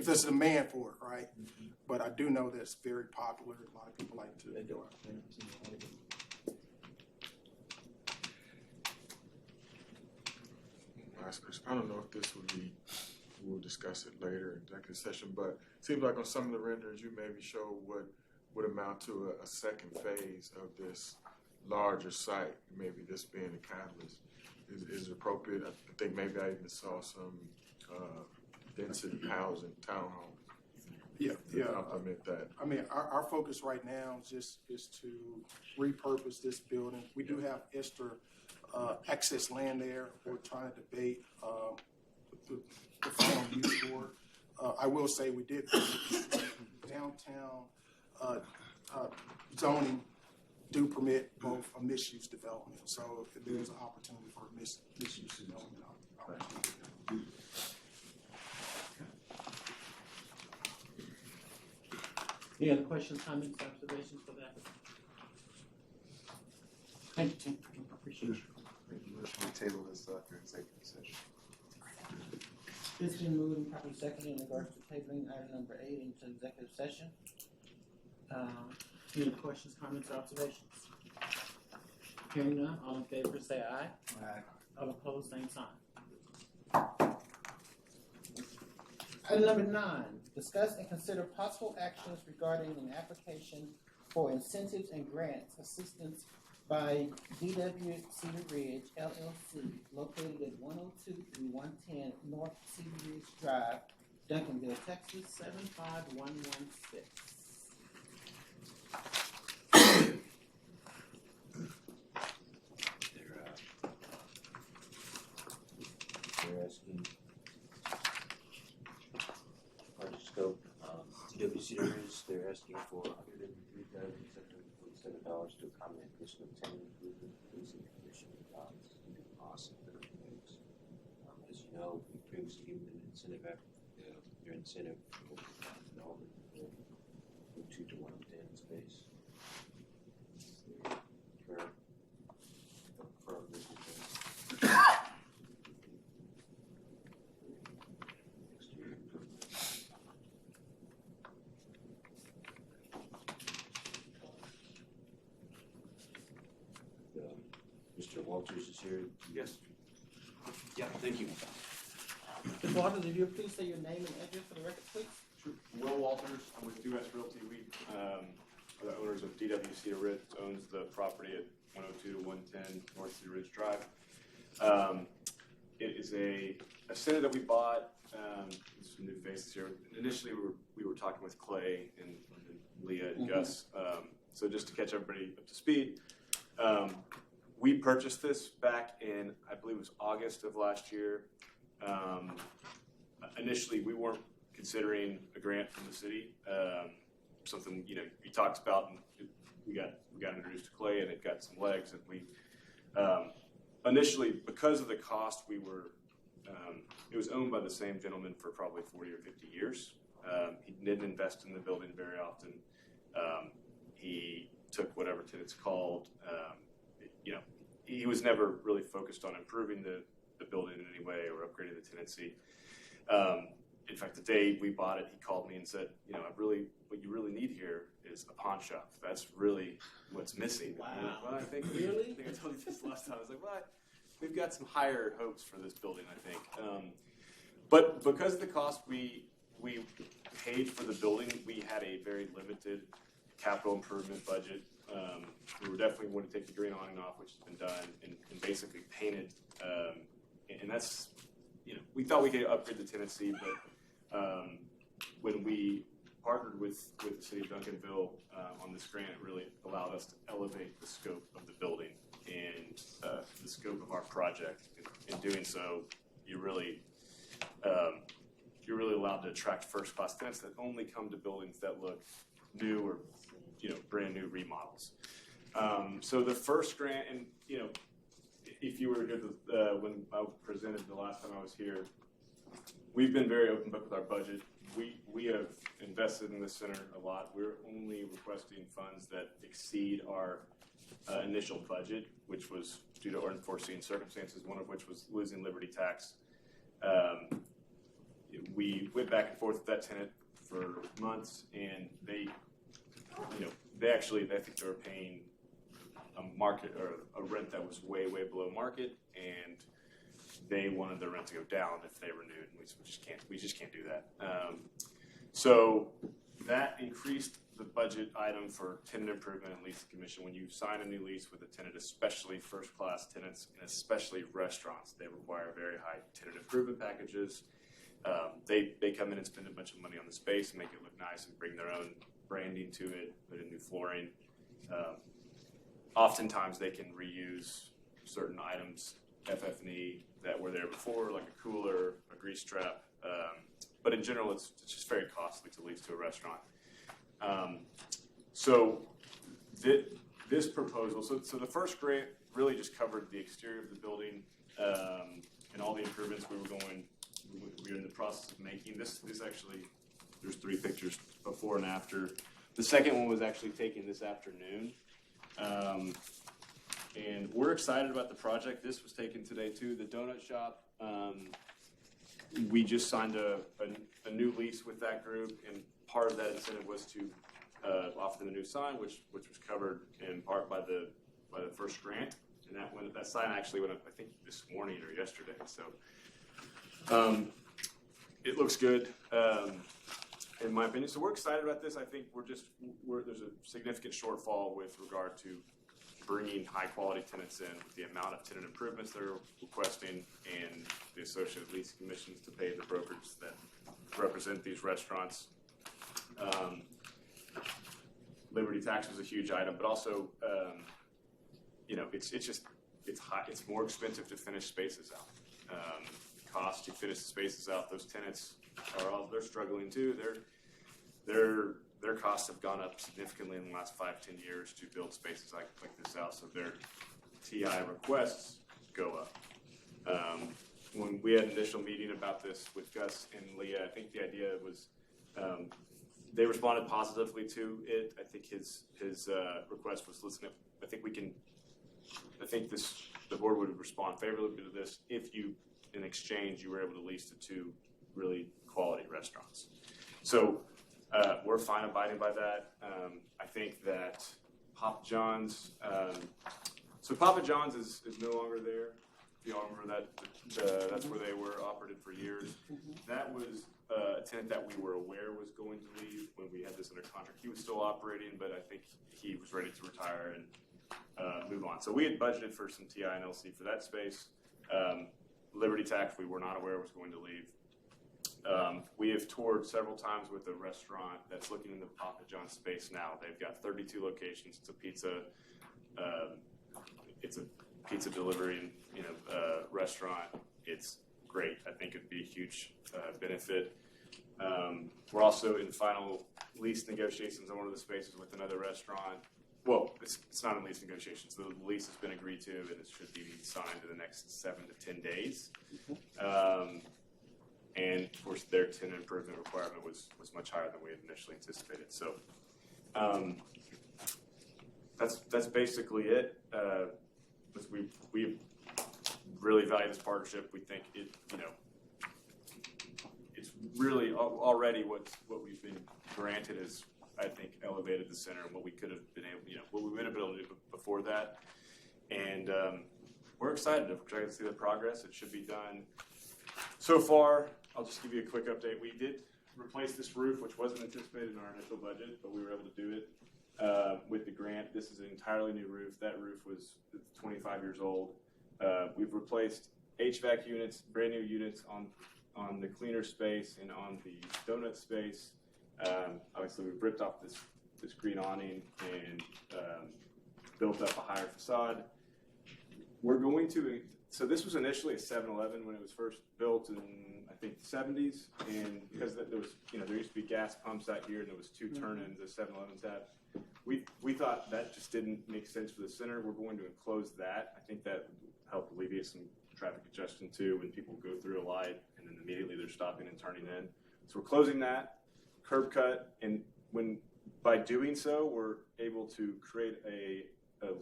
there's a demand for it, right? Mm-hmm. But I do know that it's very popular. A lot of people like to do it. I don't know if this would be, we'll discuss it later in executive session, but it seems like on some of the renderings you maybe show what would amount to a second phase of this larger site, maybe this being a catalyst. Is it appropriate? I think maybe I even saw some density housing, townhomes. Yeah. Complement that. Our focus right now is to repurpose this building. We do have extra excess land there. We're trying to debate the final use for it. I will say we did downtown zoning do permit both a mixed-use development. So there's an opportunity for a mixed-use development opportunity. Any other questions, comments, observations for that? Thank you, Tim. I appreciate you. Motion to table this for executive session. It's been moved and properly seconded in regards to tabling item number 8 into executive session. Any questions, comments, or observations? Hearing none, all in favor say aye. Aye. All opposed, same sign. Item number 9, discuss and consider possible actions regarding an application for incentives and grants assistance by DW Cedar Ridge LLC, located at 102 through 110 North Cedar Ridge Drive, Duncanville, Texas 75116. They're asking, project scope, DW Cedar Ridge, they're asking for $103,747 to accommodate additional tenant improvement, policing commission bonds, and costs and other things. As you know, we previously given an incentive their incentive for all the 2 to 110 space. Mr. Walters is here. Yes. Yeah, thank you. Mr. Walters, if you please say your name and address for the record, please. Sure. Will Walters, I'm with US Realty. We are the owners of DW Cedar Ridge, owns the property at 102 to 110 North Cedar Ridge Drive. It is a center that we bought. Some new faces here. Initially, we were talking with Clay and Leah and Gus. So just to catch everybody up to speed, we purchased this back in, I believe it was August of last year. Initially, we weren't considering a grant from the city. Something, you know, he talks about, and we got introduced to Clay, and it got some legs, and we initially, because of the cost, we were it was owned by the same gentleman for probably 40 or 50 years. He didn't invest in the building very often. He took whatever tenants called. You know, he was never really focused on improving the building in any way or upgrading the tenancy. In fact, the day we bought it, he called me and said, you know, what you really need here is a pawn shop. That's really what's missing. Wow. I'm like, well, I think I told you this last time. I was like, well, we've got some higher hopes for this building, I think. But because of the cost we paid for the building, we had a very limited capital improvement budget. We were definitely going to take the green awning off, which has been done, and basically painted. And that's, you know, we thought we could upgrade the tenancy, but when we partnered with the city of Duncanville on this grant, it really allowed us to elevate the scope of the building and the scope of our project. In doing so, you're really allowed to attract first-class tenants that only come to buildings that look new or, you know, brand new remodels. So the first grant, and you know, if you were here when I presented the last time I was here, we've been very open book with our budget. We have invested in this center a lot. We're only requesting funds that exceed our initial budget, which was due to unforeseen circumstances, one of which was losing Liberty Tax. We went back and forth with that tenant for months, and they think they were paying a market or a rent that was way below market, and they wanted their rent to go down if they renewed. We just can't do that. So that increased the budget item for tenant improvement and lease commission. When you sign a new lease with a tenant, especially first-class tenants and especially restaurants, they require very high tenant improvement packages. They come in and spend a bunch of money on the space, make it look nice, and bring their own branding to it, put in new flooring. Oftentimes they can reuse certain items, FF&E, that were there before, like a cooler, a grease trap. But in general, it's just very costly to lease to a restaurant. So this proposal, so the first grant really just covered the exterior of the building and all the improvements we were in the process of making. This actually, there's 3 pictures before and after. The second one was actually taken this afternoon. And we're excited about the project. This was taken today too. The donut shop, we just signed a new lease with that group, and part of that incentive was to offer them a new sign, which was covered in part by the first grant. And that sign actually went up, I think, this morning or yesterday. So it looks good, in my opinion. So we're excited about this. I think there's a significant shortfall with regard to bringing high-quality tenants in with the amount of tenant improvements they're requesting and the associated lease commissions to pay the brokers that represent these restaurants. Liberty Tax was a huge item, but also, you know, it's high. It's more expensive to finish spaces out. Cost to finish the spaces out. Those tenants they're struggling too. Their costs have gone up significantly in the last 5-10 years to build spaces like this out. So their TI requests go up. When we had an initial meeting about this with Gus and Leah, I think the idea was they responded positively to it. I think his request was, listen, I think the board would respond favorably to this if you, in exchange, you were able to lease to 2 really quality restaurants. So we're fine abiding by that. I think that Papa John's, so Papa John's is no longer there. If you all remember that, that's where they were operated for years. That was a tenant that we were aware was going to leave when we had this under contract. He was still operating, but I think he was ready to retire and move on. So we had budgeted for some TI and LC for that space. Liberty Tax, we were not aware was going to leave. We have toured several times with a restaurant that's looking in the Papa John's space now. They've got 32 locations. It's a pizza delivery, restaurant. It's great. I think it'd be a huge benefit. We're also in final lease negotiations on one of the spaces with another restaurant. Well, it's not in lease negotiations. The lease has been agreed to, and it should be signed in the next 7 to 10 days. And of course, their tenant improvement requirement was much higher than we had initially anticipated. So that's basically it. We really value this partnership. We think it's really already what we've been granted is, I think, elevated the center and what we could have been able, what we would have been able to do before that. And we're excited to see the progress. It should be done. So far, I'll just give you a quick update. We did replace this roof, which wasn't anticipated in our initial budget, but we were able to do it with the grant. This is an entirely new roof. That roof was 25 years old. We've replaced HVAC units, brand new units on the cleaner space and on the donut space. Obviously, we've ripped off this green awning and built up a higher facade. We're going to, so this was initially a 7-Eleven when it was first built in, I think, the 70s. And because there was, there used to be gas pumps out here and there was 2 turn-ins as 7-Elevens had. We thought that just didn't make sense for the center. We're going to enclose that. I think that would help alleviate some traffic congestion too when people go through a light and then immediately they're stopping and turning in. So we're closing that, curb cut, and by doing so, we're able to create a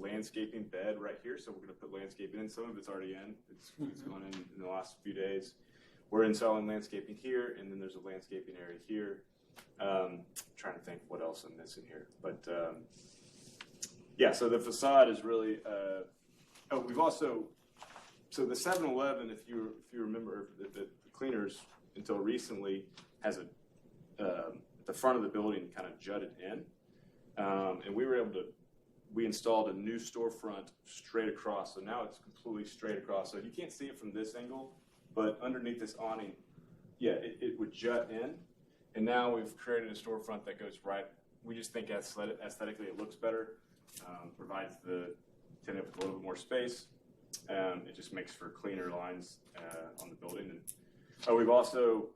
landscaping bed right here. So we're going to put landscaping in. Some of it's already in. It's gone in the last few days. We're installing landscaping here, and then there's a landscaping area here. Trying to think what else I'm missing here, but yeah. So the facade is really. We've also. So the 7-Eleven, if you remember, the cleaners until recently has the front of the building kind of jutted in, and we were able to. We installed a new storefront straight across, so now it's completely straight across. So you can't see it from this angle, but underneath this awning, yeah, it would jut in. And now we've created a storefront that goes right. We just think aesthetically it looks better, provides the tenant with a little bit more space. It just makes for cleaner lines on the building. And we've also,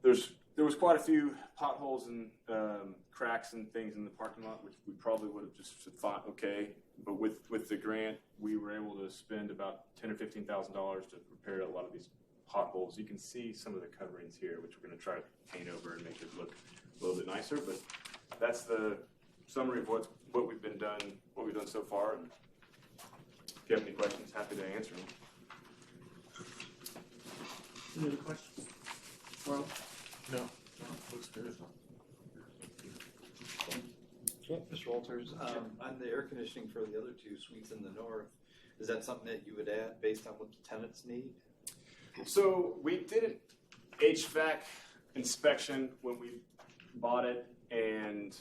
there was quite a few potholes and cracks and things in the parking lot, which we probably would have just thought, okay. But with the grant, we were able to spend about $10,000 or $15,000 to repair a lot of these potholes. You can see some of the coverings here, which we're going to try to paint over and make it look a little bit nicer. But that's the summary of what we've done so far. And if you have any questions, happy to answer them. Any other questions? Well, No, looks good. Mr. Walters, on the air conditioning for the other 2 suites in the north, is that something that you would add based on what the tenants need? So we did an HVAC inspection when we bought it, and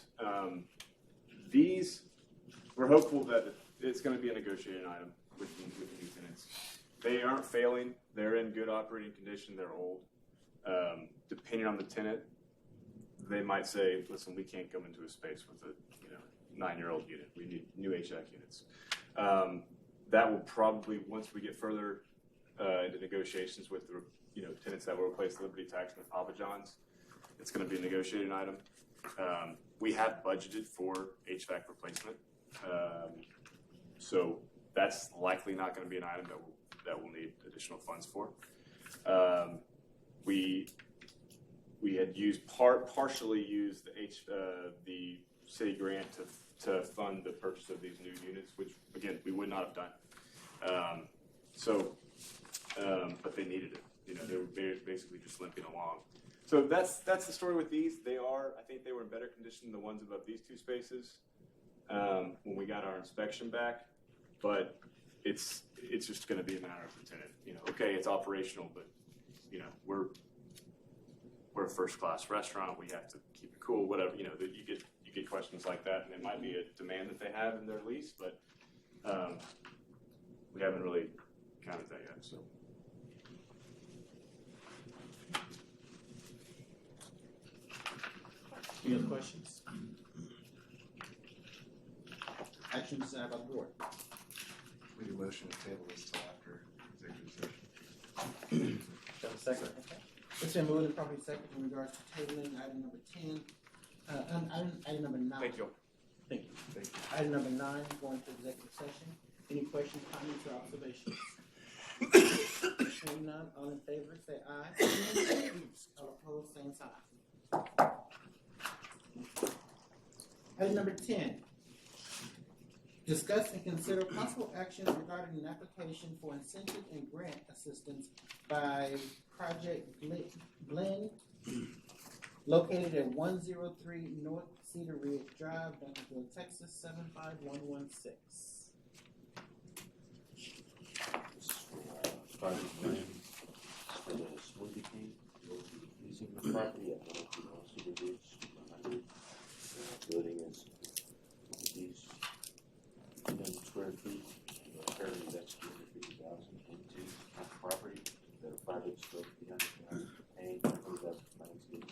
we're hopeful that it's going to be a negotiating item with the new tenants. They aren't failing. They're in good operating condition. They're old. Depending on the tenant, they might say, listen, we can't come into a space with a 9-year-old unit. We need new HVAC units. That will probably, once we get further into negotiations with the tenants that will replace the Liberty Tax and the Papa John's, it's going to be a negotiating item. We have budgeted for HVAC replacement, so that's likely not going to be an item that we'll need additional funds for. We had partially used the city grant to fund the purchase of these new units, which again we would not have done. But they needed it. They were basically just limping along. So that's the story with these. I think they were in better condition than the ones above these 2 spaces when we got our inspection back. But it's just going to be a matter of the tenant. Okay, it's operational, but we're a first-class restaurant. We have to keep it cool. Whatever. You get questions like that, and it might be a demand that they have in their lease, but we haven't really counted that yet. So. any other questions? Action decided by the board. We do motion to table this till after executive session. Got a second? Okay. It's been moved and properly second in regards to tabling item number 10, item number 9. Thank you. Thank you. Item number 9, going to executive session. Any questions, comments, or observations? Hearing none, all in favor, say aye. All opposed, same sign. Item number 10, discuss and consider possible action regarding an application for incentive and grant assistance by Project Blend, located at 103 North Cedar Ridge Drive, Duncanville, Texas, 75116. This is for Project Plan, for the Smoothie King. We'll be leasing the property at 103 North Cedar Ridge, 100. The building is these 200 square feet. Currently, that's 250,000 into the property. The project's still behind paying 20,000 financing.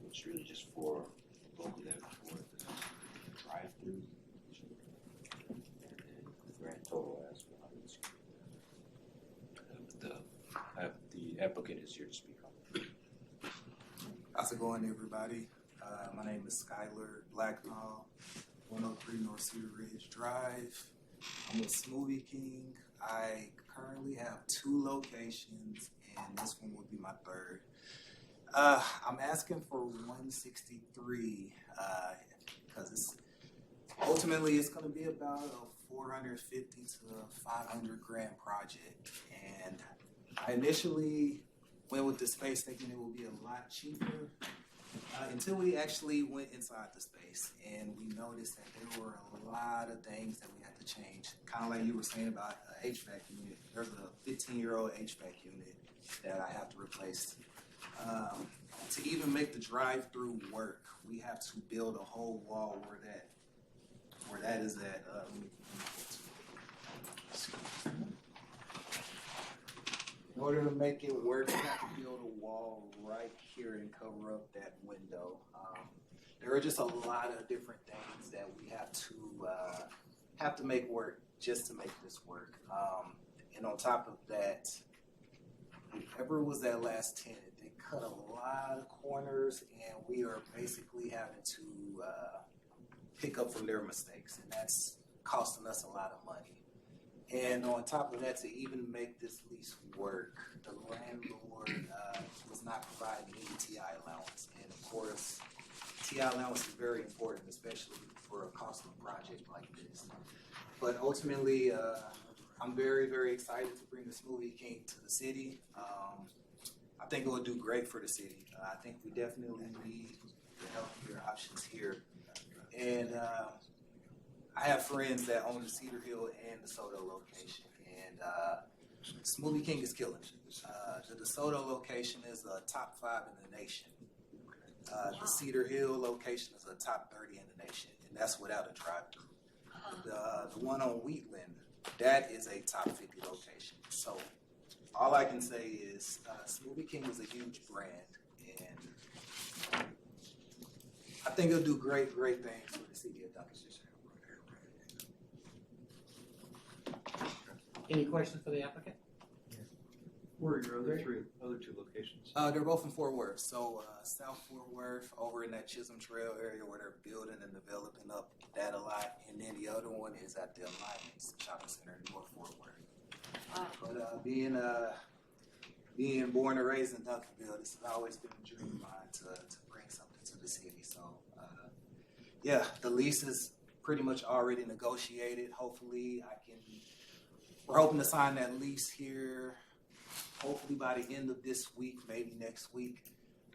It's really just for what we have for the drive-through. And then the grand total as 100. The applicant is here to speak on it. How's it going, everybody? My name is Skylar Blacknall, 103 North Cedar Ridge Drive. I'm a Smoothie King. I currently have 2 locations, and this one would be my 3rd. I'm asking for 163 because ultimately it's going to be about a 450 to 500 grand project, and I initially went with the space thinking it would be a lot cheaper until we actually went inside the space and we noticed that there were a lot of things that we had to change. Kind of like you were saying about an HVAC unit. There's a 15-year-old HVAC unit that I have to replace. To even make the drive-through work, we have to build a whole wall where that is at. In order to make it work, we have to build a wall right here and cover up that window. There are just a lot of different things that we have to make work just to make this work. And on top of that, whoever was that last tenant, they cut a lot of corners, and we are basically having to pick up from their mistakes, and that's costing us a lot of money. And on top of that, to even make this lease work, the landlord was not providing any TI allowance. And of course, TI allowance is very important, especially for a costly project like this. But ultimately, I'm very, very excited to bring the Smoothie King to the city. I think it will do great for the city. I think we definitely need the healthier options here. And I have friends that own the Cedar Hill and DeSoto location, and Smoothie King is killing it. The DeSoto location is a top 5 in the nation. The Cedar Hill location is a top 30 in the nation, and that's without a drive-through. The one on Wheatland, that is a top 50 location. So all I can say is Smoothie King is a huge brand, and I think it'll do great, great things for the city of Duncanville. Any questions for the applicant? Where are your other two locations? They're both in Fort Worth. So South Fort Worth, over in that Chisholm Trail area where they're building and developing up that a lot. And then the other one is at the Alliance Shopping Center in North Fort Worth. But being born and raised in Duncanville, this has always been a dream of mine to bring something to the city. So yeah, the lease is pretty much already negotiated. Hopefully we're hoping to sign that lease here hopefully by the end of this week, maybe next week.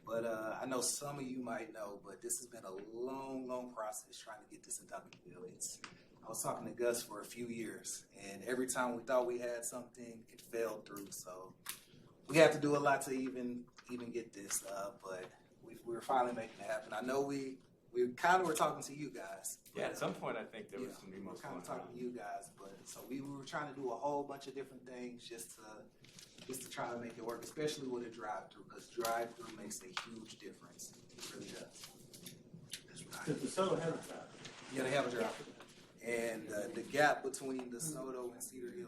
But I know some of you might know, but this has been a long, long process trying to get this in Duncanville. I was talking to Gus for a few years, and every time we thought we had something, it fell through. So we had to do a lot to even get this, but we're finally making it happen. I know we kind of were talking to you guys. Yeah, at some point I think there was some new we were most kind of going on. talking to you guys, but so we were trying to do a whole bunch of different things just to try to make it work, especially with a drive-through, because drive-through makes a huge difference. It really does. Does DeSoto have a drive? Yeah, they have a drive-through. And the gap between DeSoto and Cedar Hill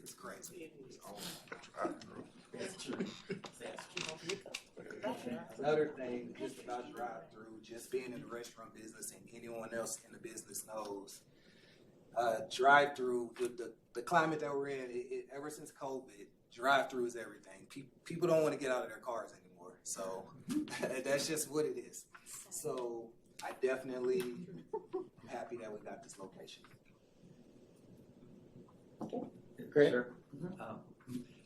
is crazy. Another thing just about drive-through, just being in the restaurant business and anyone else in the business knows, drive-through, with the climate that we're in, ever since COVID, drive-through is everything. People don't want to get out of their cars anymore. So that's just what it is. So I definitely am happy that we got this location. Great. Sure.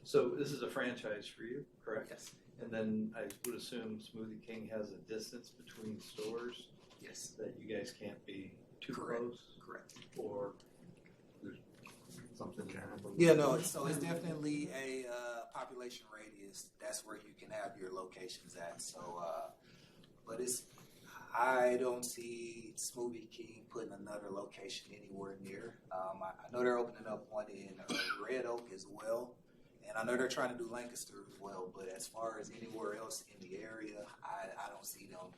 So this is a franchise for you, correct? Yes. And then I would assume Smoothie King has a distance between stores Yes. that you guys can't be too Correct. close, Correct. or there's something. Yeah, no, so it's definitely a population radius. That's where you can have your locations at. So, but I don't see Smoothie King putting another location anywhere near. I know they're opening up one in Red Oak as well. And I know they're trying to do Lancaster as well. But as far as anywhere else in the area, I don't see them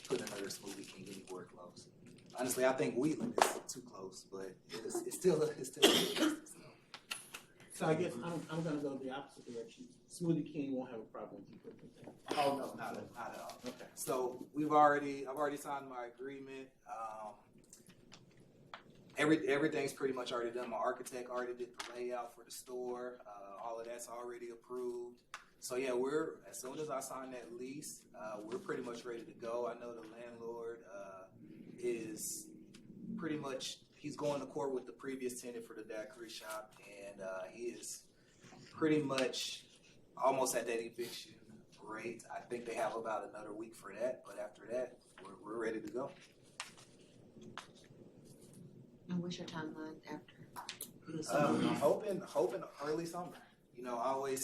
putting another Smoothie King anywhere close. Honestly, I think Wheatland is too close, but it's still a distance. So I guess I'm gonna go the opposite direction. Smoothie King won't have a problem with you putting it there. Oh no, not at all. Okay. So I've already signed my agreement. Everything's pretty much already done. My architect already did the layout for the store. All of that's already approved. So yeah, as soon as I sign that lease, we're pretty much ready to go. I know the landlord is pretty much, he's going to court with the previous tenant for the daiquiri shop, and he is pretty much almost at that eviction rate. I think they have about another week for that, but after that, we're ready to go. And what's your timeline after? Hoping early summer. You know,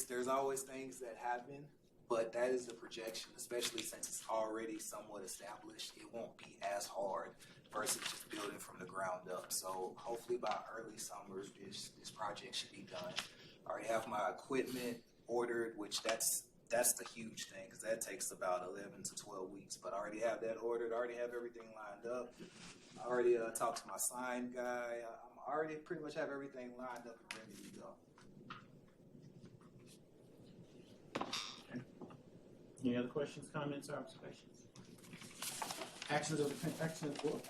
there's always things that happen, but that is the projection, especially since it's already somewhat established. It won't be as hard versus just building from the ground up. So hopefully by early summer, this project should be done. I already have my equipment ordered, which that's the huge thing, because that takes about 11 to 12 weeks. But I already have that ordered. I already have everything lined up. I already talked to my sign guy. I already pretty much have everything lined up and ready to go. Any other questions, comments, or observations? Actions of the board.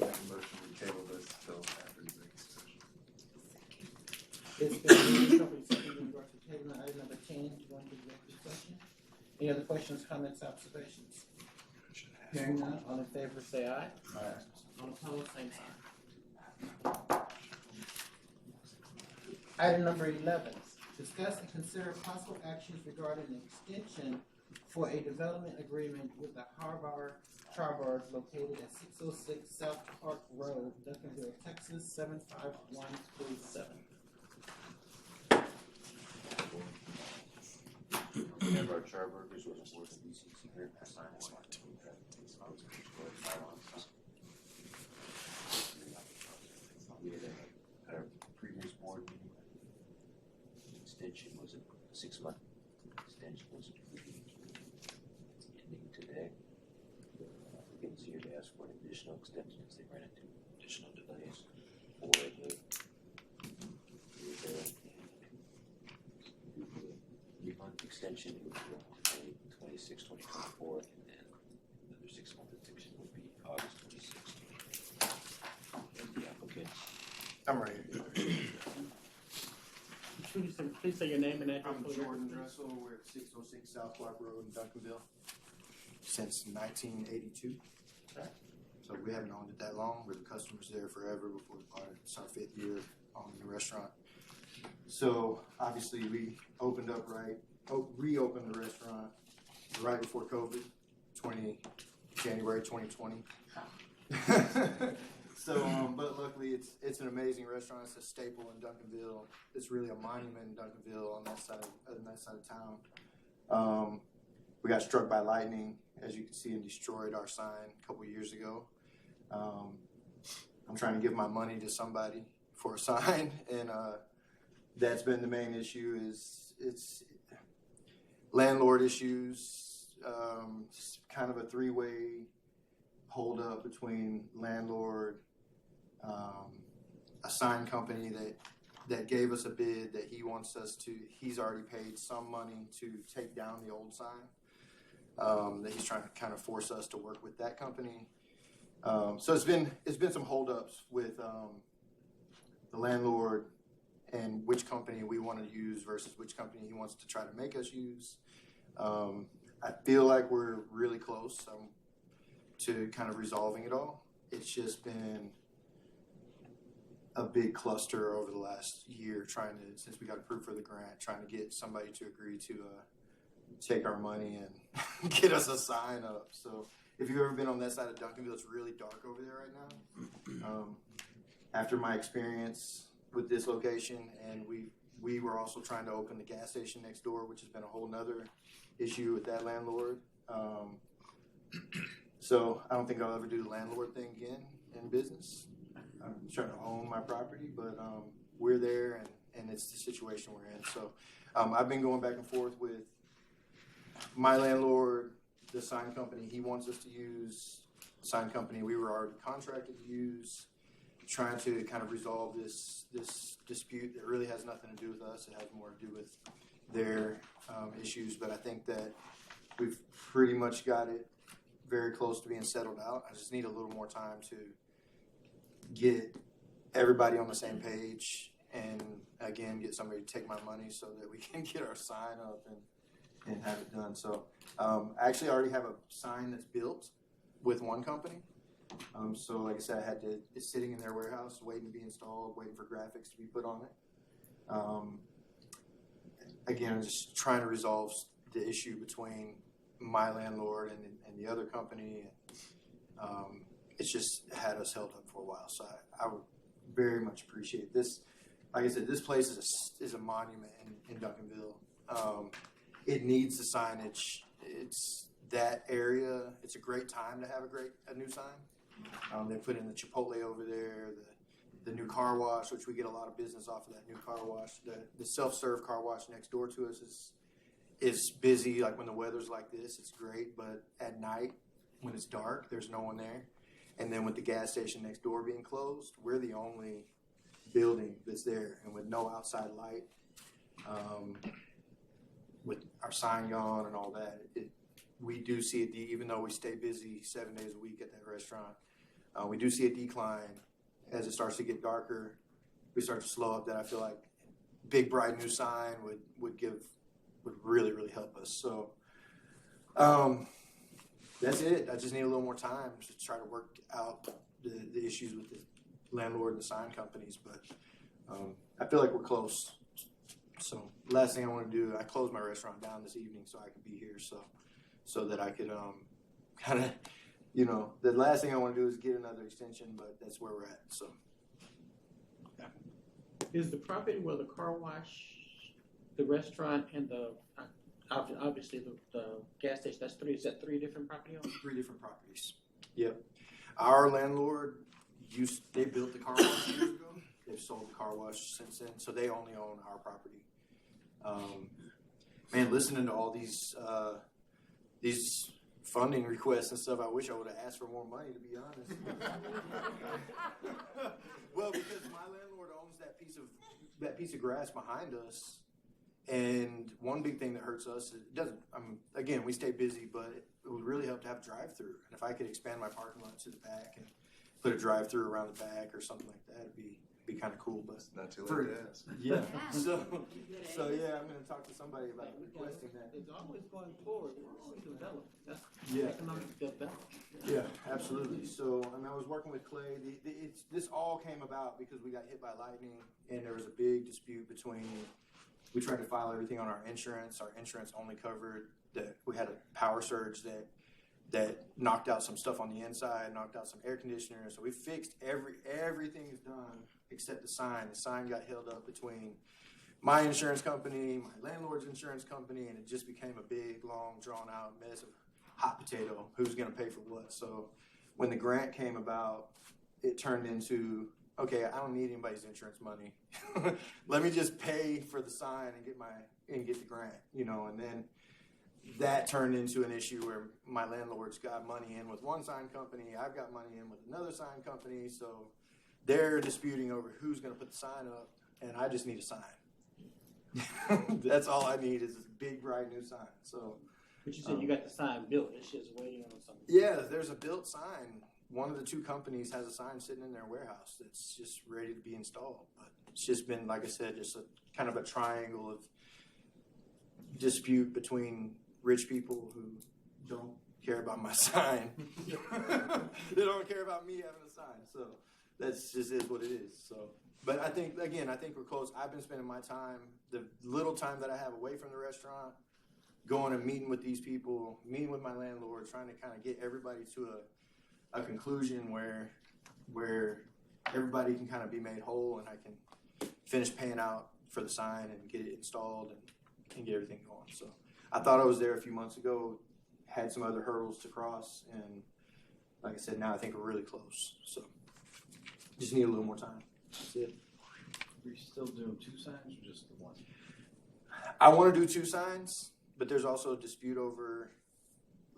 Make a motion to table this till after the executive session. It's been moved properly seconded in regard to tabling item number 10 to go into executive session. Any other questions, comments, observations? Hearing none, all in favor say aye. Aye. All opposed, same sign. Item number 11, discuss and consider possible actions regarding an extension for a development agreement with the Charbars located at 606 South Park Road, Duncanville, Texas, 75137. Remember our Charburgers was worth BCC here. We had our previous board meeting. Extension was a 6-month extension was ending today. Applicants here to ask for an additional extension as they ran into additional delays for the 3-month extension would be 2024, and then another 6-month extension would be August 26th. And the applicant. I'm ready. Please say your name and address. I'm Jordan Dressel. We're at 606 South Park Road in Duncanville since 1982. Okay. So we haven't owned it that long. We're the customers there forever before we bought it. It's our 5th year owning the restaurant. So obviously we reopened the restaurant right before COVID, January 2020. So, but luckily it's an amazing restaurant. It's a staple in Duncanville. It's really a monument in Duncanville on that side of town. We got struck by lightning, as you can see, and destroyed our sign a couple years ago. I'm trying to give my money to somebody for a sign, and that's been the main issue. It's landlord issues. It's kind of a 3-way hold up between landlord, a sign company that gave us a bid that he's already paid some money to take down the old sign. That he's trying to kind of force us to work with that company. So it's been some holdups with the landlord and which company we want to use versus which company he wants to try to make us use. I feel like we're really close to kind of resolving it all. It's just been a big cluster over the last year since we got approved for the grant, trying to get somebody to agree to take our money and get us a sign up. So if you've ever been on that side of Duncanville, it's really dark over there right now. After my experience with this location, and we were also trying to open the gas station next door, which has been a whole nother issue with that landlord. So I don't think I'll ever do the landlord thing again in business. I'm trying to own my property, but we're there, and it's the situation we're in. So I've been going back and forth with my landlord, the sign company he wants us to use, the sign company we were already contracted to use, trying to kind of resolve this dispute that really has nothing to do with us. It has more to do with their issues, but I think that we've pretty much got it very close to being settled out. I just need a little more time to get everybody on the same page and, again, get somebody to take my money so that we can get our sign up and have it done. So I actually already have a sign that's built with one company. So like I said, it's sitting in their warehouse waiting to be installed, waiting for graphics to be put on it. Again, I'm just trying to resolve the issue between my landlord and the other company. It's just had us held up for a while. So I would very much appreciate this. Like I said, this place is a monument in Duncanville. It needs the signage. It's that area. It's a great time to have a new sign. They put in the Chipotle over there, the new car wash, which we get a lot of business off of that new car wash. The self-serve car wash next door to us is busy. Like when the weather's like this, it's great. But at night, when it's dark, there's no one there. And then with the gas station next door being closed, we're the only building that's there. And with no outside light, with our sign gone and all that, we do see it, even though we stay busy 7 days a week at that restaurant, we do see a decline as it starts to get darker. We start to slow up. That I feel like big bright new sign would really, really help us. So that's it. I just need a little more time to try to work out the issues with the landlord and the sign companies, but I feel like we're close. So last thing I want to do, I closed my restaurant down this evening so I could be here, so that I could kind of, the last thing I want to do is get another extension, but that's where we're at. So Is the property where the car wash, the restaurant, and obviously the gas station, is that three different property owners? 3 different properties. Yep. Our landlord they built the car wash years ago. They've sold the car wash since then, so they only own our property. Man, listening to all these funding requests and stuff, I wish I would have asked for more money, to be honest. Well, because my landlord owns that piece of grass behind us, and one big thing that hurts us, again, we stay busy, but it would really help to have a drive-through. And if I could expand my parking lot to the back and put a drive-through around the back or something like that, it'd be kind of cool. But Not too late to ask. yeah, so yeah, I'm going to talk to somebody about requesting that. It's always going forward. It's always developed. That's Yeah. economic development. Yeah, absolutely. So, I was working with Clay. This all came about because we got hit by lightning, and there was a big dispute between. We tried to file everything on our insurance. Our insurance only covered that we had a power surge that knocked out some stuff on the inside, knocked out some air conditioners. So we fixed everything is done except the sign. The sign got held up between my insurance company, my landlord's insurance company, and it just became a big, long, drawn-out mess of hot potato. Who's going to pay for what? So when the grant came about, it turned into, okay, I don't need anybody's insurance money. Let me just pay for the sign and get the grant, and then that turned into an issue where my landlord's got money in with one sign company, I've got money in with another sign company, so they're disputing over who's gonna put the sign up, and I just need a sign. That's all I need is this big bright new sign, so. But you said you got the sign built, it's just waiting on something. Yeah, there's a built sign. One of the two companies has a sign sitting in their warehouse that's just ready to be installed. But it's just been, like I said, just a kind of a triangle of dispute between rich people who don't care about my sign. They don't care about me having a sign. So that's just is what it is. So, but I think, again, I think we're close. I've been spending my time, the little time that I have away from the restaurant, going and meeting with these people, meeting with my landlord, trying to kind of get everybody to a conclusion where everybody can kind of be made whole, and I can finish paying out for the sign and get it installed and get everything going. So I thought I was there a few months ago, had some other hurdles to cross, and like I said, now I think we're really close. So just need a little more time. That's it. Are you still doing 2 signs or just the 1? I want to do 2 signs, but there's also a dispute over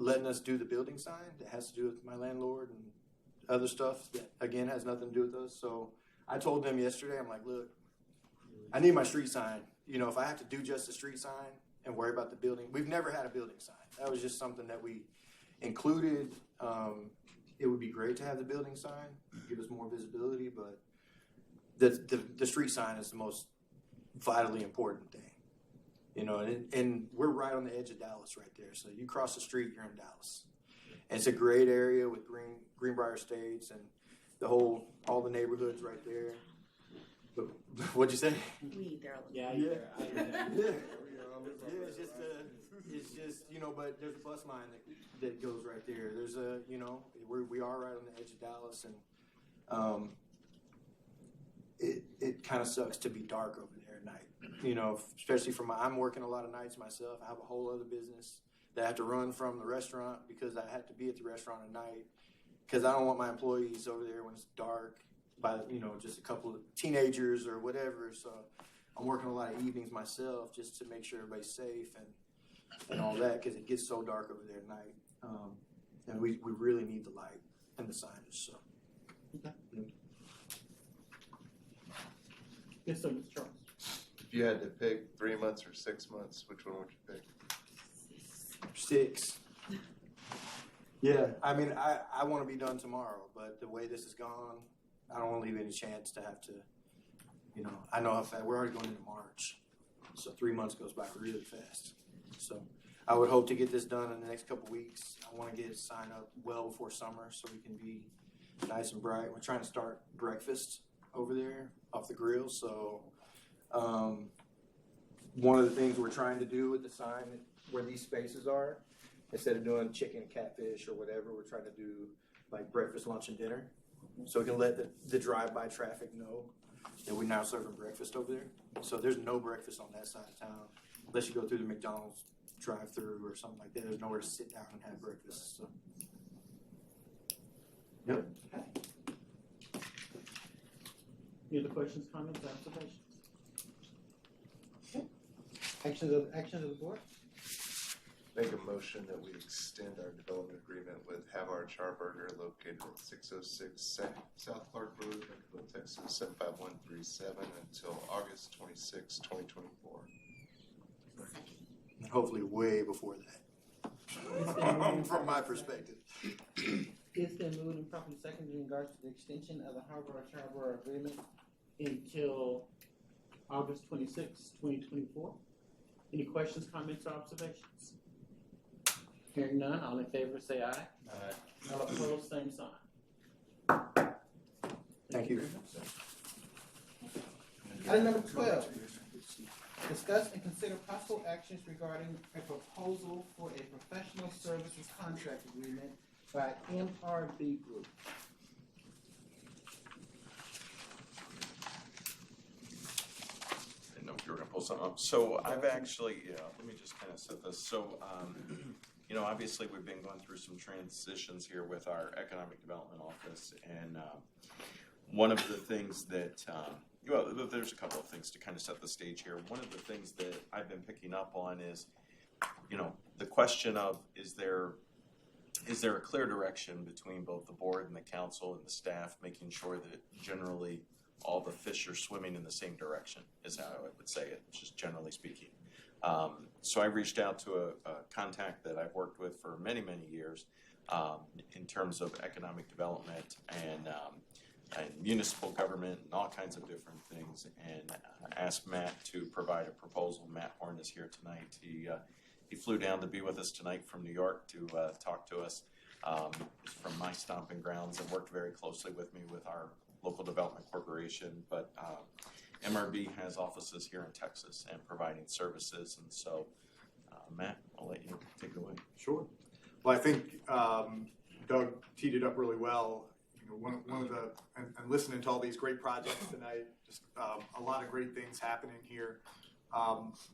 letting us do the building sign that has to do with my landlord and other stuff that, again, has nothing to do with us. So I told them yesterday, I'm like, look, I need my street sign. You know, if I have to do just the street sign and worry about the building, we've never had a building sign. That was just something that we included. It would be great to have the building sign, give us more visibility, but the street sign is the most vitally important thing. You know, and we're right on the edge of Dallas right there. So you cross the street, you're in Dallas. And it's a great area with Greenbrier Estates and all the neighborhoods right there. But what'd you say? We eat there all the Yeah, time. Yeah. It's just, you know, but there's a bus line that goes right there. There's a, you know, we are right on the edge of Dallas, and it kind of sucks to be dark over there at night. You know, especially I'm working a lot of nights myself. I have a whole other business that I have to run from the restaurant because I have to be at the restaurant at night because I don't want my employees over there when it's dark by, you know, just a couple of teenagers or whatever. So I'm working a lot of evenings myself just to make sure everybody's safe and all that because it gets so dark over there at night. And we really need the light and the signage. So. Okay. Yes, sir, Mr. Charles. If you had to pick 3 months or 6 months, which one would you pick? 6. Yeah, I mean, I want to be done tomorrow, but the way this has gone, I don't want to leave any chance to have to, you know, I know how fast, we're already going into March, so 3 months goes by really fast. So I would hope to get this done in the next couple weeks. I want to get it signed up well before summer so we can be nice and bright. We're trying to start breakfast over there off the grill, so one of the things we're trying to do with the sign where these spaces are, instead of doing chicken, catfish, or whatever, we're trying to do like breakfast, lunch, and dinner. So we can let the drive-by traffic know that we're now serving breakfast over there. So there's no breakfast on that side of town unless you go through the McDonald's drive-through or something like that. There's nowhere to sit down and have breakfast. So. Yep. Any other questions, comments, observations? Okay. Actions of the board? Make a motion that we extend our development agreement with Havard Charburger located at 606 South Clark Road, Bentonville, Texas 75137 until August 26, 2024. And hopefully way before that. From my perspective. It's been moved and properly seconded in regards to the extension of the Havard agreement until August 26, 2024. Any questions, comments, or observations? Hearing none, all in favor say aye. Aye. All opposed, same sign. Thank you. Item number 12, discuss and consider possible actions regarding a proposal for a professional services contract agreement by MRB Group. I didn't know if you were gonna pull something up. So I've actually, let me just kind of set this. So, you know, obviously we've been going through some transitions here with our economic development office, and one of the things that, well, there's a couple of things to kind of set the stage here. One of the things that I've been picking up on is, you know, the question of, is there is there a clear direction between both the board and the council and the staff, making sure that generally all the fish are swimming in the same direction, is how I would say it, just generally speaking. So I reached out to a contact that I've worked with for many, many years in terms of economic development and municipal government and all kinds of different things, and asked Matt to provide a proposal. Matt Horn is here tonight. He flew down to be with us tonight from New York to talk to us. He's from my stomping grounds and worked very closely with me with our local development corporation, but MRB has offices here in Texas and providing services, and so Matt, I'll let you take it away. Sure. Well, I think Doug teed it up really well. You know, one of the and listening to all these great projects tonight, just a lot of great things happening here.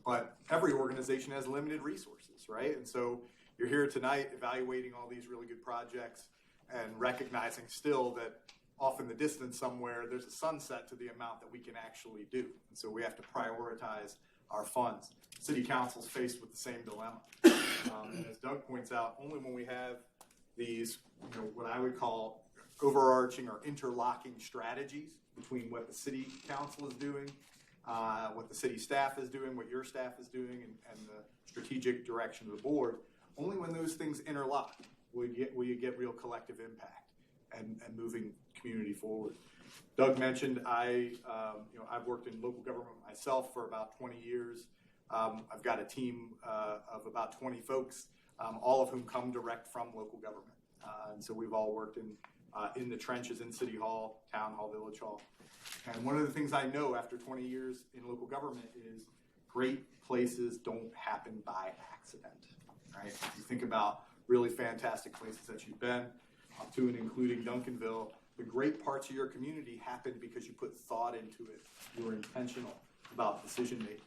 But every organization has limited resources, right? And so you're here tonight evaluating all these really good projects and recognizing still that off in the distance somewhere, there's a sunset to the amount that we can actually do. And so we have to prioritize our funds. City Council's faced with the same dilemma. And as Doug points out, only when we have these, you know, what I would call overarching or interlocking strategies between what the City Council is doing, what the city staff is doing, what your staff is doing, and the strategic direction of the board, only when those things interlock will you get real collective impact and moving community forward. Doug mentioned I've worked in local government myself for about 20 years. I've got a team of about 20 folks, all of whom come direct from local government. And so we've all worked in the trenches in City Hall, Town Hall, Village Hall. And one of the things I know after 20 years in local government is great places don't happen by accident, right? If you think about really fantastic places that you've been, up to and including Duncanville, the great parts of your community happened because you put thought into it. You were intentional about decision making.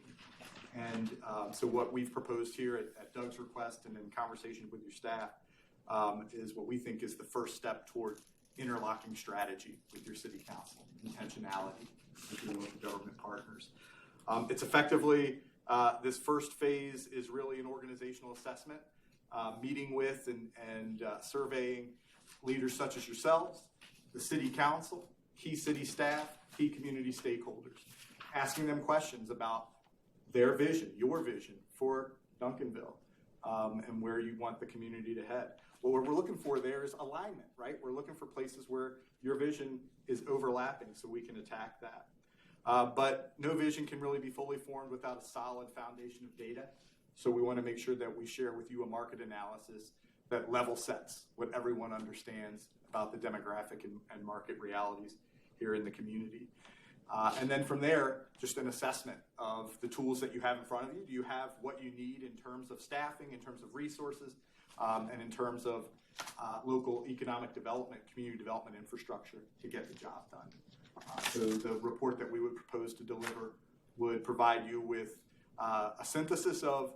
And so what we've proposed here at Doug's request and in conversation with your staff is what we think is the first step toward interlocking strategy with your city council, intentionality with your local government partners. It's effectively, this first phase is really an organizational assessment, meeting with and surveying leaders such as yourselves, the city council, key city staff, key community stakeholders, asking them questions about their vision, your vision for Duncanville, and where you want the community to head. Well, what we're looking for there is alignment, right? We're looking for places where your vision is overlapping so we can attack that. But no vision can really be fully formed without a solid foundation of data. So we want to make sure that we share with you a market analysis that level sets what everyone understands about the demographic and market realities here in the community. And then from there, just an assessment of the tools that you have in front of you. Do you have what you need in terms of staffing, in terms of resources, and in terms of local economic development, community development infrastructure to get the job done? So the report that we would propose to deliver would provide you with a synthesis of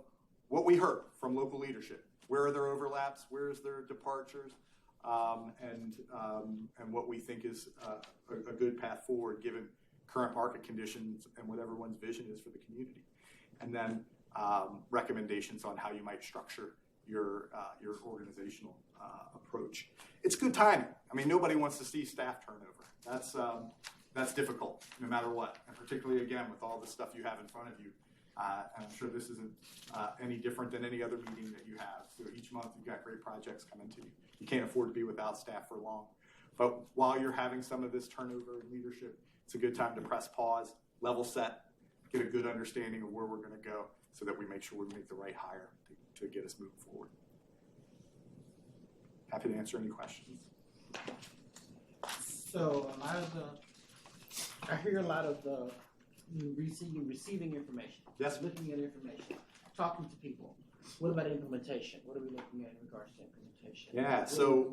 what we heard from local leadership. Where are their overlaps? Where is their departures? And what we think is a good path forward given current market conditions and what everyone's vision is for the community. And then recommendations on how you might structure your organizational approach. It's good timing. I mean, nobody wants to see staff turnover. That's difficult no matter what, and particularly again with all the stuff you have in front of you. And I'm sure this isn't any different than any other meeting that you have. So each month you've got great projects coming to you. You can't afford to be without staff for long. But while you're having some of this turnover in leadership, it's a good time to press pause, level set, get a good understanding of where we're going to go so that we make sure we make the right hire to get us moving forward. Happy to answer any questions. So a lot of I hear a lot of the receiving information. Yes. Looking at information, talking to people. What about implementation? What are we looking at in regards to implementation? Yeah,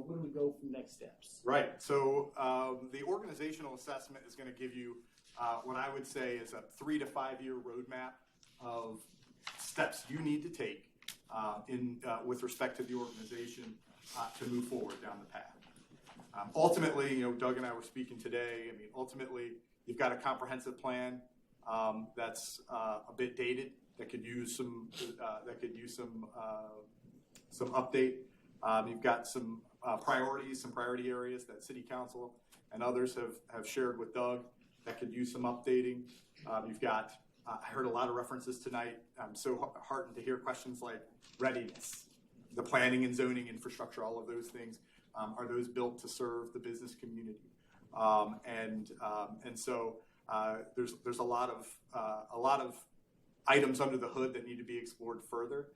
where do we go from next steps? Right. So the organizational assessment is going to give you what I would say is a 3 to 5 year roadmap of steps you need to take with respect to the organization to move forward down the path. Ultimately, you know, Doug and I were speaking today. I mean, ultimately, you've got a comprehensive plan that's a bit dated that could use some update. You've got some priorities, some priority areas that City Council and others have shared with Doug that could use some updating. You've got, I heard a lot of references tonight. I'm so heartened to hear questions like readiness, the planning and zoning infrastructure, all of those things. Are those built to serve the business community? And so there's a lot of items under the hood that need to be explored further.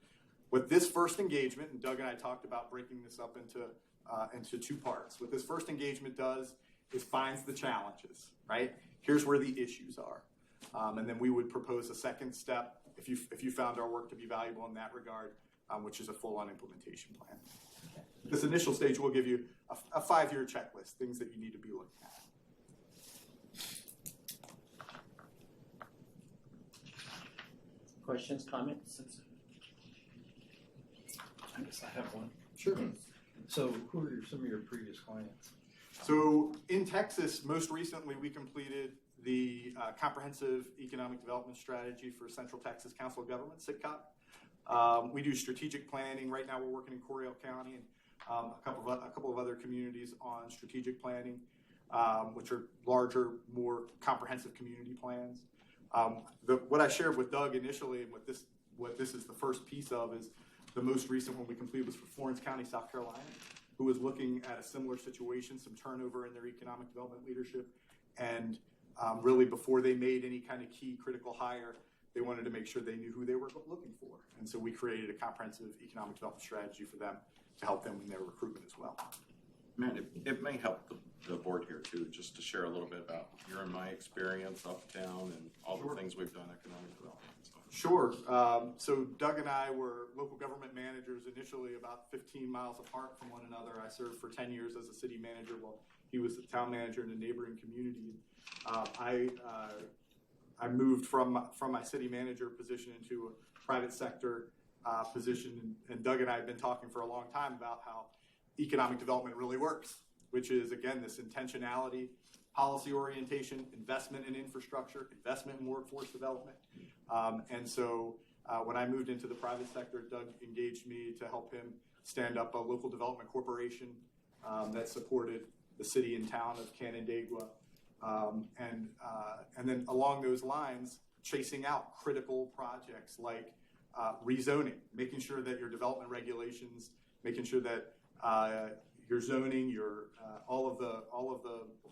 With this first engagement, and Doug and I talked about breaking this up into two parts. What this first engagement does is finds the challenges, right? Here's where the issues are. And then we would propose a second step if you found our work to be valuable in that regard, which is a full-on implementation plan. This initial stage will give you a 5-year checklist, things that you need to be looking at. Questions, comments? I guess I have one. Sure. So who are some of your previous clients? So in Texas, most recently, we completed the Comprehensive Economic Development Strategy for Central Texas Council of Government, CITCOG. We do strategic planning. Right now, we're working in Coryell County and a couple of other communities on strategic planning, which are larger, more comprehensive community plans. What I shared with Doug initially, and what this is the first piece of, is the most recent one we completed was for Florence County, South Carolina, who was looking at a similar situation, some turnover in their economic development leadership, and really before they made any kind of key critical hire, they wanted to make sure they knew who they were looking for. And so we created a comprehensive economic development strategy for them to help them in their recruitment as well. Matt, it may help the board here too, just to share a little bit about your and my experience uptown and all the things we've done economic development. Sure. So Doug and I were local government managers initially about 15 miles apart from one another. I served for 10 years as a city manager while he was the town manager in a neighboring community. I moved from my city manager position into a private sector position, and Doug and I have been talking for a long time about how economic development really works, which is, again, this intentionality, policy orientation, investment in infrastructure, investment in workforce development. And so when I moved into the private sector, Doug engaged me to help him stand up a local development corporation that supported the city and town of Canandaigua. And then along those lines, chasing out critical projects like rezoning, making sure that your development regulations, making sure that your zoning, your all of the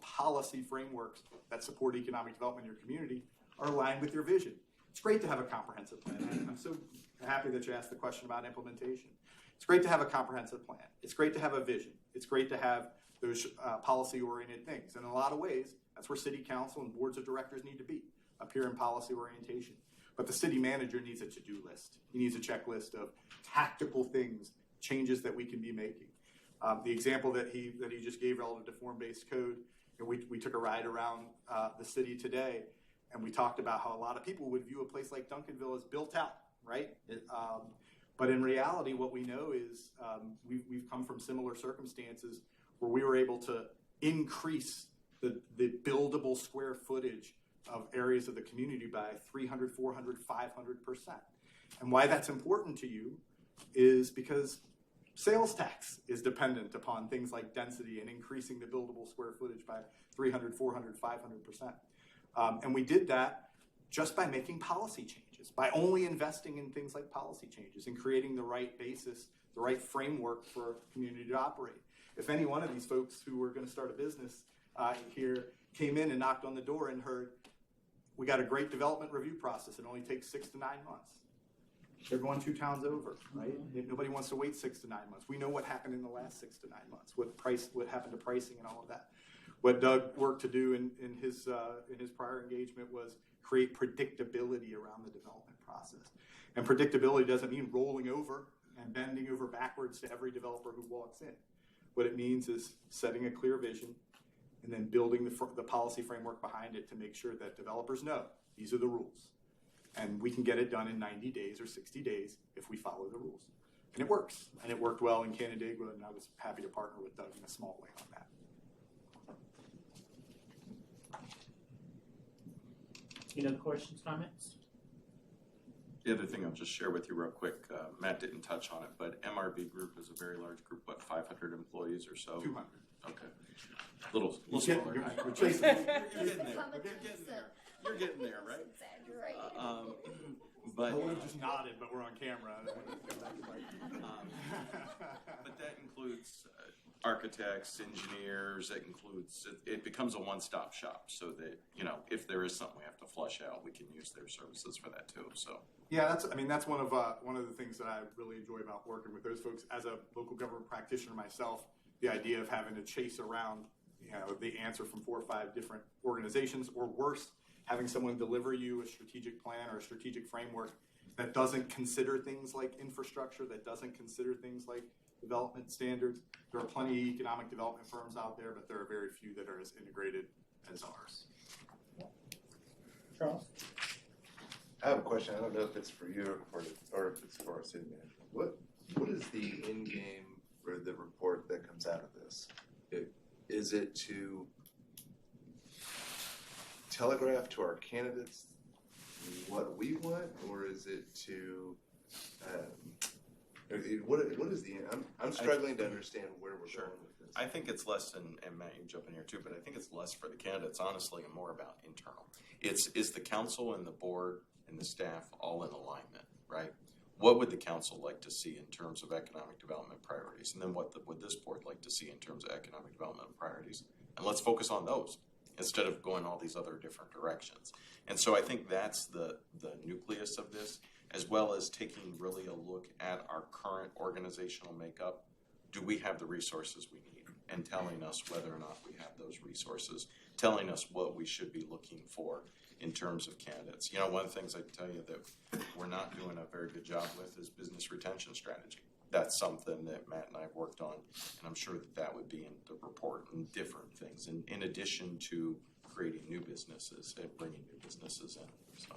policy frameworks that support economic development in your community are aligned with your vision. It's great to have a comprehensive plan. I'm so happy that you asked the question about implementation. It's great to have a comprehensive plan. It's great to have a vision. It's great to have those policy-oriented things. And in a lot of ways, that's where city council and boards of directors need to be, up here in policy orientation. But the city manager needs a to-do list. He needs a checklist of tactical things, changes that we can be making. The example that he just gave relative to form-based code, and we took a ride around the city today, and we talked about how a lot of people would view a place like Duncanville as built out, right? But in reality, what we know is we've come from similar circumstances where we were able to increase the buildable square footage of areas of the community by 300, 400, 500%. And why that's important to you is because sales tax is dependent upon things like density and increasing the buildable square footage by 300, 400, 500%. And we did that just by making policy changes, by only investing in things like policy changes and creating the right basis, the right framework for a community to operate. If any one of these folks who were going to start a business here came in and knocked on the door and heard, we got a great development review process, it only takes 6 to 9 months. They're going 2 towns over, right? Nobody wants to wait 6 to 9 months. We know what happened in the last 6 to 9 months, what happened to pricing and all of that. What Doug worked to do in his prior engagement was create predictability around the development process. And predictability doesn't mean rolling over and bending over backwards to every developer who walks in. What it means is setting a clear vision and then building the policy framework behind it to make sure that developers know these are the rules. And we can get it done in 90 days or 60 days if we follow the rules. And it works. And it worked well in Canandaigua, and I was happy to partner with Doug in a small way on that. Any other questions, comments? The other thing I'll just share with you real quick, Matt didn't touch on it, but MRB Group is a very large group, what, 500 employees or so? 200. Okay. Little You're smaller. chasing. You're getting there. We're getting there. You're getting there, right? But I would have just nodded, but we're on camera. but that includes architects, engineers. It becomes a one-stop shop, so that if there is something we have to flush out, we can use their services for that too. So Yeah, that's one of the things that I really enjoy about working with those folks. As a local government practitioner myself, the idea of having to chase around, the answer from 4 or 5 different organizations, or worse, having someone deliver you a strategic plan or a strategic framework that doesn't consider things like infrastructure, that doesn't consider things like development standards. There are plenty of economic development firms out there, but there are very few that are as integrated as ours. Charles? I have a question. I don't know if it's for you or if it's for our city manager. What is the end game for the report that comes out of this? Is it to telegraph to our candidates what we want, or is it to what is the end? I'm struggling to understand where we're going with this. I think it's less, and Matt, you jump in here too, but I think it's less for the candidates, honestly, and more about internal. Is the council and the board and the staff all in alignment, right? What would the council like to see in terms of economic development priorities? And then what would this board like to see in terms of economic development priorities? And let's focus on those instead of going all these other different directions. And so I think that's the nucleus of this, as well as taking really a look at our current organizational makeup. Do we have the resources we need? And telling us whether or not we have those resources, telling us what we should be looking for in terms of candidates. One of the things I can tell you that we're not doing a very good job with is business retention strategy. That's something that Matt and I have worked on, and I'm sure that would be in the report and different things, in addition to creating new businesses and bringing new businesses in. So.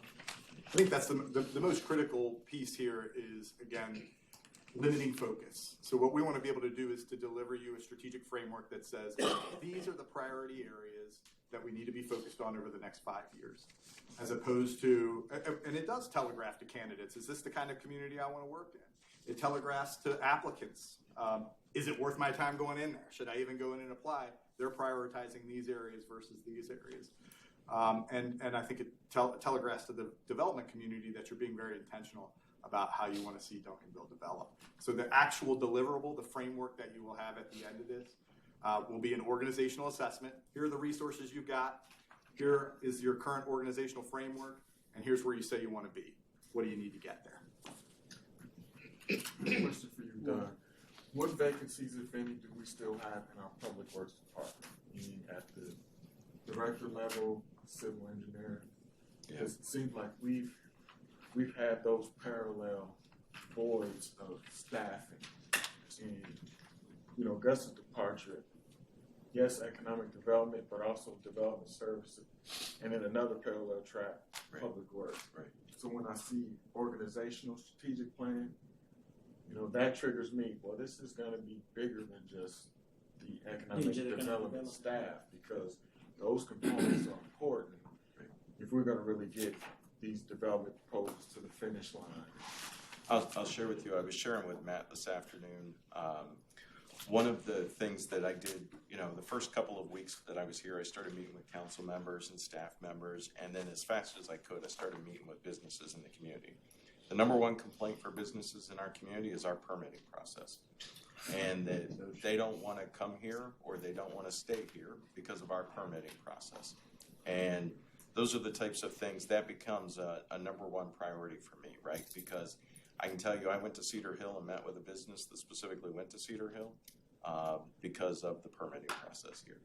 I think that's the most critical piece here is, again, limiting focus. So what we want to be able to do is to deliver you a strategic framework that says, these are the priority areas that we need to be focused on over the next 5 years, as opposed to, and it does telegraph to candidates, is this the kind of community I want to work in? It telegraphs to applicants, is it worth my time going in there? Should I even go in and apply? They're prioritizing these areas versus these areas. And I think it telegraphs to the development community that you're being very intentional about how you want to see Duncanville develop. So the actual deliverable, the framework that you will have at the end of this, will be an organizational assessment. Here are the resources you've got. Here is your current organizational framework, and here's where you say you want to be. What do you need to get there? Question for you, Doug. What vacancies, if any, do we still have in our public works department? Meaning at the director level, civil engineer? Because it seems like we've had those parallel voids of staffing. And, Gus's departure, yes, economic development, but also development services. And in another parallel track, public works. Right. So when I see organizational strategic plan, that triggers me. Well, this is going to be bigger than just the economic development staff, because those components are important if we're going to really get these development proposals to the finish line. I'll share with you, I was sharing with Matt this afternoon, one of the things that I did, the first couple of weeks that I was here, I started meeting with council members and staff members, and then as fast as I could, I started meeting with businesses in the community. The number one complaint for businesses in our community is our permitting process. And that they don't want to come here or they don't want to stay here because of our permitting process. And those are the types of things that becomes a number one priority for me, right? Because I can tell you, I went to Cedar Hill and met with a business that specifically went to Cedar Hill because of the permitting process here,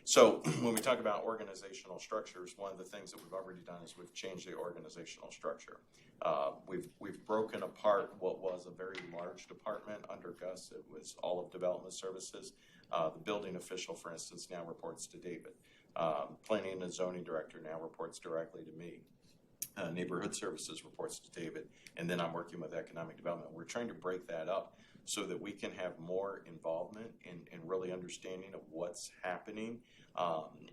So when we talk about organizational structures, one of the things that we've already done is we've changed the organizational structure. We've broken apart what was a very large department under Gus. It was all of development services. The building official, for instance, now reports to David. Planning and zoning director now reports directly to me. neighborhood services reports to David, and then I'm working with economic development. We're trying to break that up so that we can have more involvement in really understanding of what's happening,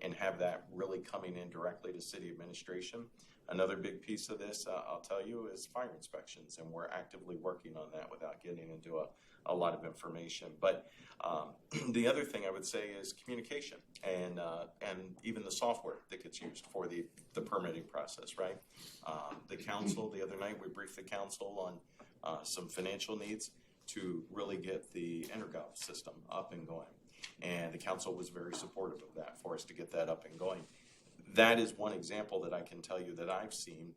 and have that really coming in directly to city administration. Another big piece of this, I'll tell you, is fire inspections, and we're actively working on that without getting into a lot of information. But the other thing I would say is communication, and even the software that gets used for the permitting process, right? The council, the other night, we briefed the council on some financial needs to really get the EnerGov system up and going. And the council was very supportive of that for us to get that up and going. That is one example that I can tell you that I've seen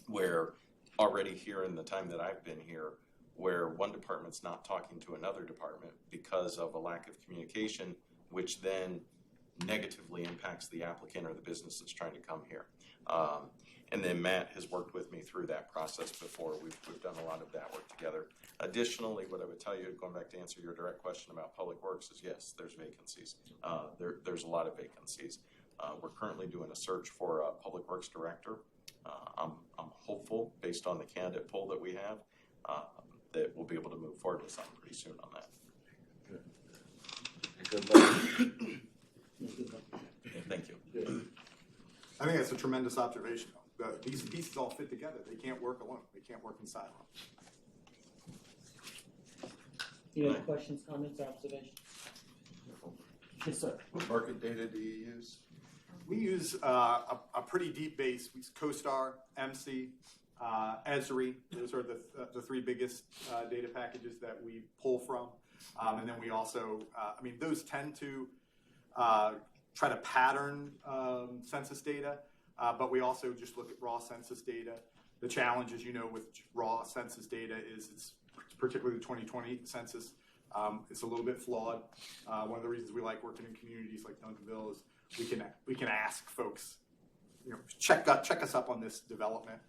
where already here in the time that I've been here, where one department's not talking to another department because of a lack of communication, which then negatively impacts the applicant or the business that's trying to come here. And then Matt has worked with me through that process before. We've done a lot of that work together. Additionally, what I would tell you, going back to answer your direct question about Public Works, is yes, there's vacancies. There's a lot of vacancies. We're currently doing a search for a Public Works director. I'm hopeful, based on the candidate pool that we have, that we'll be able to move forward with something pretty soon on that. Good luck. Yeah, thank you. I think that's a tremendous observation. These pieces all fit together. They can't work alone. They can't work in silo. Any other questions, comments, or observations? Yes, sir. What market data do you use? We use a pretty deep base. We use CoStar, MC, Esri. Those are the three biggest data packages that we pull from. And then we also, those tend to try to pattern census data, but we also just look at raw census data. The challenge, as you know, with raw census data is it's particularly the 2020 census. It's a little bit flawed. One of the reasons we like working in communities like Duncanville is we can ask folks, check us up on this development.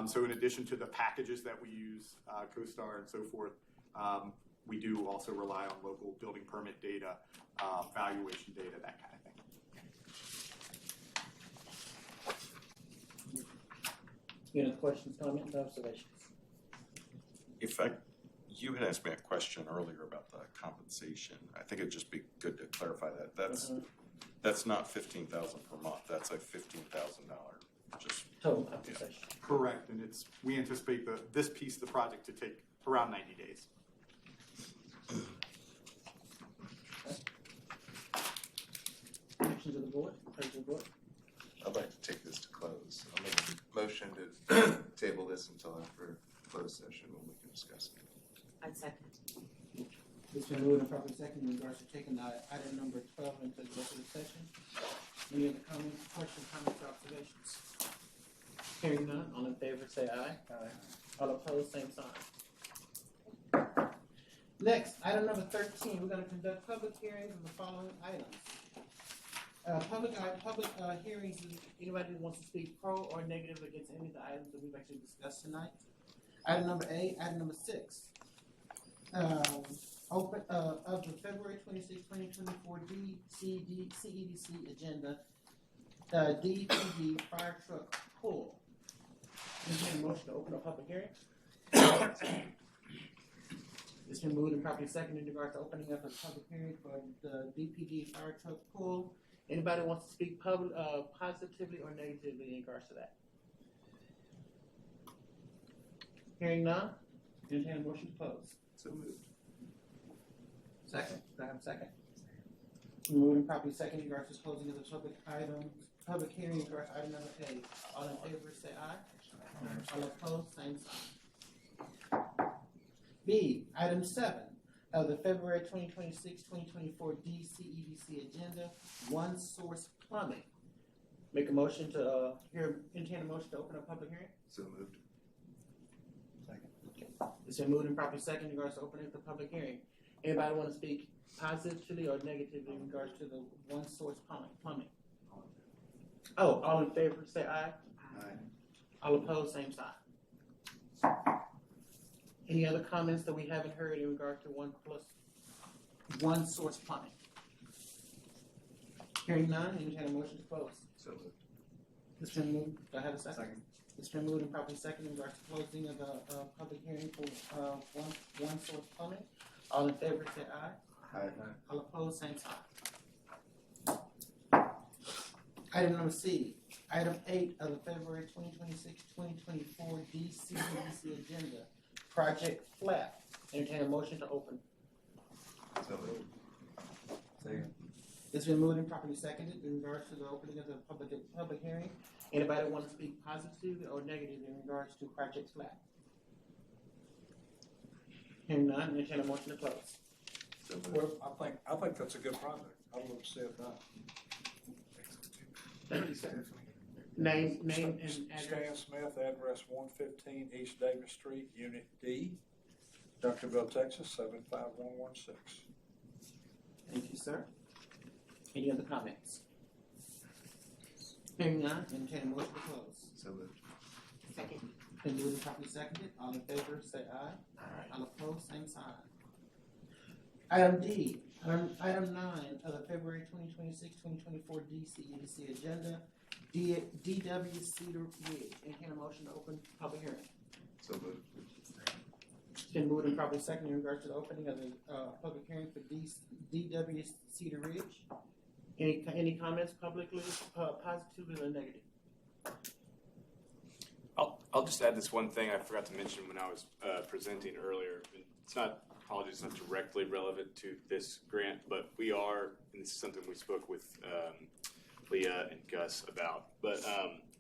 So in addition to the packages that we use, CoStar and so forth, we do also rely on local building permit data, valuation data, that kind of thing. Any other questions, comments, or observations? You had asked me a question earlier about the compensation. I think it'd just be good to clarify that. That's not $15,000 per month. That's a $15,000 just total compensation. Yeah. Correct, and we anticipate this piece of the project to take around 90 days. Actions of the board, pleasure of the board. I'd like to take this to close. I'll make a motion to table this until after closed session when we can discuss it. I'd second. It's been moved and properly second in regards to taking item number 12 into executive session. Any other comments, questions, comments, or observations? Hearing none, all in favor say aye. Aye. All opposed, same sign. Next, item number 13, we're going to conduct public hearings on the following items. Public hearings, anybody who wants to speak pro or negative against any of the items that we've actually discussed tonight. Item number 8, item number 6. Open of the February 26, 2024 CEDC agenda, DPD fire truck pull. Is there a motion to open a public hearing? It's been moved and properly seconded in regards to opening up a public hearing for the DPD fire truck pull. Anybody wants to speak positively or negatively in regards to that? Hearing none, entertain a motion to close. So moved. Second. Do I have a second? Moved and properly second in regards to closing of the public hearing in regards to item number 8. All in favor say aye. All opposed, same sign. B, item 7 of the February 2026-2024 DCEDC agenda, One Source Plumbing. Make a motion to entertain a motion to open a public hearing. So moved. It's been moved and properly second in regards to opening up the public hearing. Anybody want to speak positively or negatively in regards to the One Source Plumbing? Oh, all in favor say aye. Aye. All opposed, same sign. Any other comments that we haven't heard in regard to One Source Plumbing? Hearing none, entertain a motion to close. So moved. It's been moved. Do I have a second? It's been moved and properly second in regards to closing of the, public hearing for, one source plumbing. All in favor, say aye. Aye. All opposed, same sign. Item number C, item 8 of the February 2024 DCEDC agenda, Project FLAP. Entertain a motion to open. So moved. Second. It's been moved and properly seconded in regards to the opening of the public hearing. Anybody want to speak positive or negative in regards to Project FLAP? Hearing none, entertain a motion to close. So moved. Well, I think that's a good project. I would have said that. Thank you, sir. Name and address. Stan Smith, address 115 East Davis Street, Unit D, Duncanville, Texas, 75116. Thank you, sir. Any other comments? Hearing none, entertain a motion to close. So moved. Second. Been moved and properly seconded. All in favor, say aye. All opposed, same sign. Item D, item 9 of the February 2024 DCEDC agenda, DW Cedar Ridge. Entertain a motion to open public hearing. So moved. It's been moved and properly seconded in regards to the opening of the, public hearing for DW Cedar Ridge. Any comments publicly, positively or negative? I'll just add this one thing I forgot to mention when I was presenting earlier. It's not, apologies, it's not directly relevant to this grant, but we are, and this is something we spoke with Leah and Gus about, but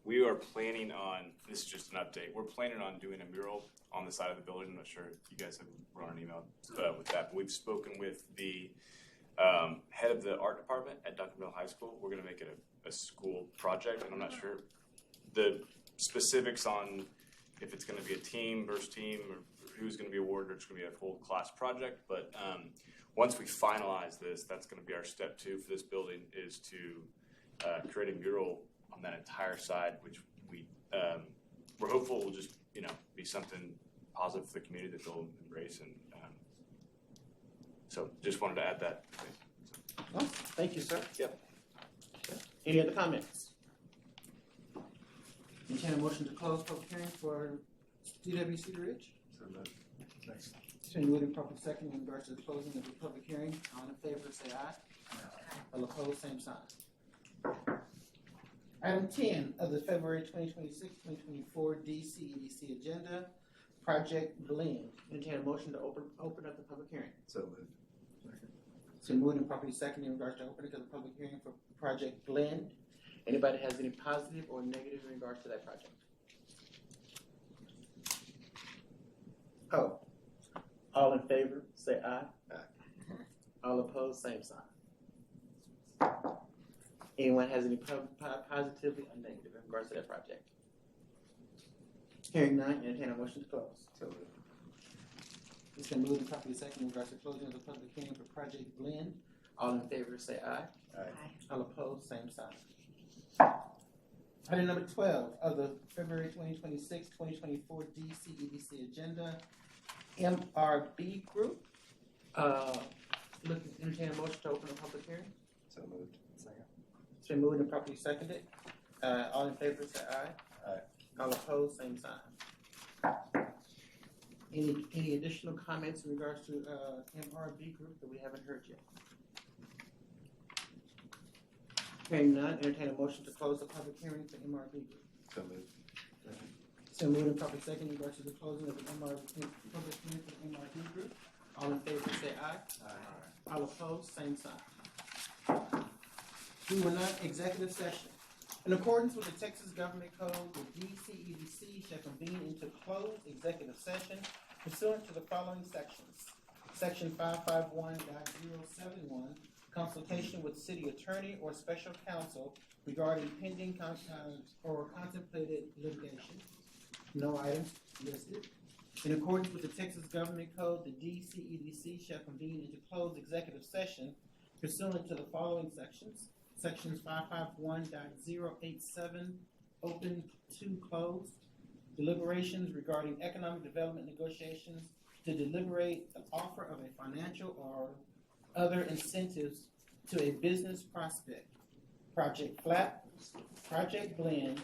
we are planning on, this is just an update, we're planning on doing a mural on the side of the building. I'm not sure if you guys have run an email with that, but we've spoken with the head of the art department at Duncanville High School. We're going to make it a school project, and I'm not sure the specifics on if it's going to be a team versus team or who's going to be awarded or it's going to be a whole class project. But once we finalize this, that's going to be our step 2 for this building, is to create a mural on that entire side, which we're hopeful will just be something positive for the community that they'll embrace. And so just wanted to add that. Oh, thank you, sir. Yep. Any other comments? Entertain a motion to close public hearing for DW Cedar Ridge. So moved. It's been moved and properly seconded in regards to the closing of the public hearing. All in favor, say aye. All opposed, same sign. Item 10 of the February 2024 DCEDC agenda, Project Blend. Entertain a motion to open up the public hearing. So moved. It's been moved and properly seconded in regards to opening of the public hearing for Project Blend. Anybody has any positive or negative in regards to that project? Oh, all in favor, say aye. Aye. All opposed, same sign. Anyone has any positively or negative in regards to that project? Hearing none, entertain a motion to close. So moved. It's been moved and properly seconded in regards to closing of the public hearing for Project Blend. All in favor, say aye. Aye. All opposed, same sign. Item number 12 of the February 2024 DCEDC agenda, MRB Group. Entertain a motion to open a public hearing. So moved. Second. It's been moved and properly seconded. All in favor, say aye. Aye. All opposed, same sign. Any additional comments in regards to MRB Group that we haven't heard yet? Hearing none, entertain a motion to close the public hearing for MRB Group. So moved. It's been moved and properly seconded in regards to the closing of the public hearing for the MRB Group. All in favor, say aye. Aye. All opposed, same sign. We will now executive session. In accordance with the Texas Government Code, the DCEDC shall convene into closed executive session pursuant to the following sections. Section 551.071, consultation with city attorney or special counsel regarding pending or contemplated litigation. No items listed. In accordance with the Texas Government Code, the DCEDC shall convene into closed executive session pursuant to the following sections. Sections 551.087, open to closed. Deliberations regarding economic development negotiations to deliberate the offer of a financial or other incentives to a business prospect. Project FLAP, Project Blend,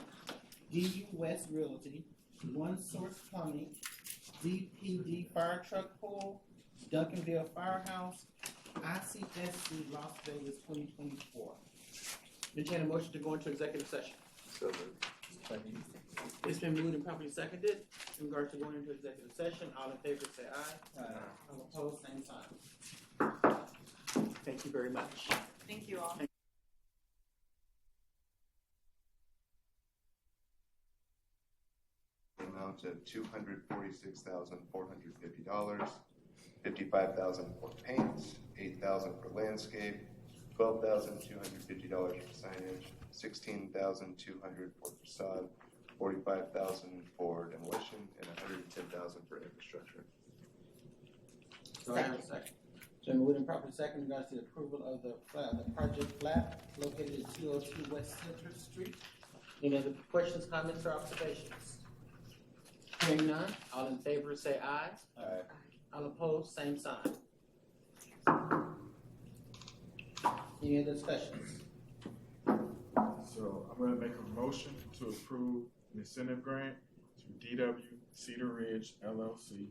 DU West Realty, One Source Plumbing, DPD Fire Truck Pool, Duncanville Firehouse, ICSC Las Vegas 2024. Entertain a motion to go into executive session. So moved. It's been moved and properly seconded in regards to going into executive session. All in favor say aye. All opposed, same sign. Thank you very much. Thank you all. Amount of $246,450, $55,000 for paint, $8,000 for landscape, $12,250 for signage, $16,200 for facade, $45,000 for demolition, and $110,000 for infrastructure. Do I have a second? So moved and properly second in regards to the approval of the project flat located at 202 West Center Street. Any other questions, comments, or observations? Hearing none, all in favor say aye. Aye. All opposed, same sign. Any other discussions? So I'm gonna make a motion to approve an incentive grant to DW Cedar Ridge LLC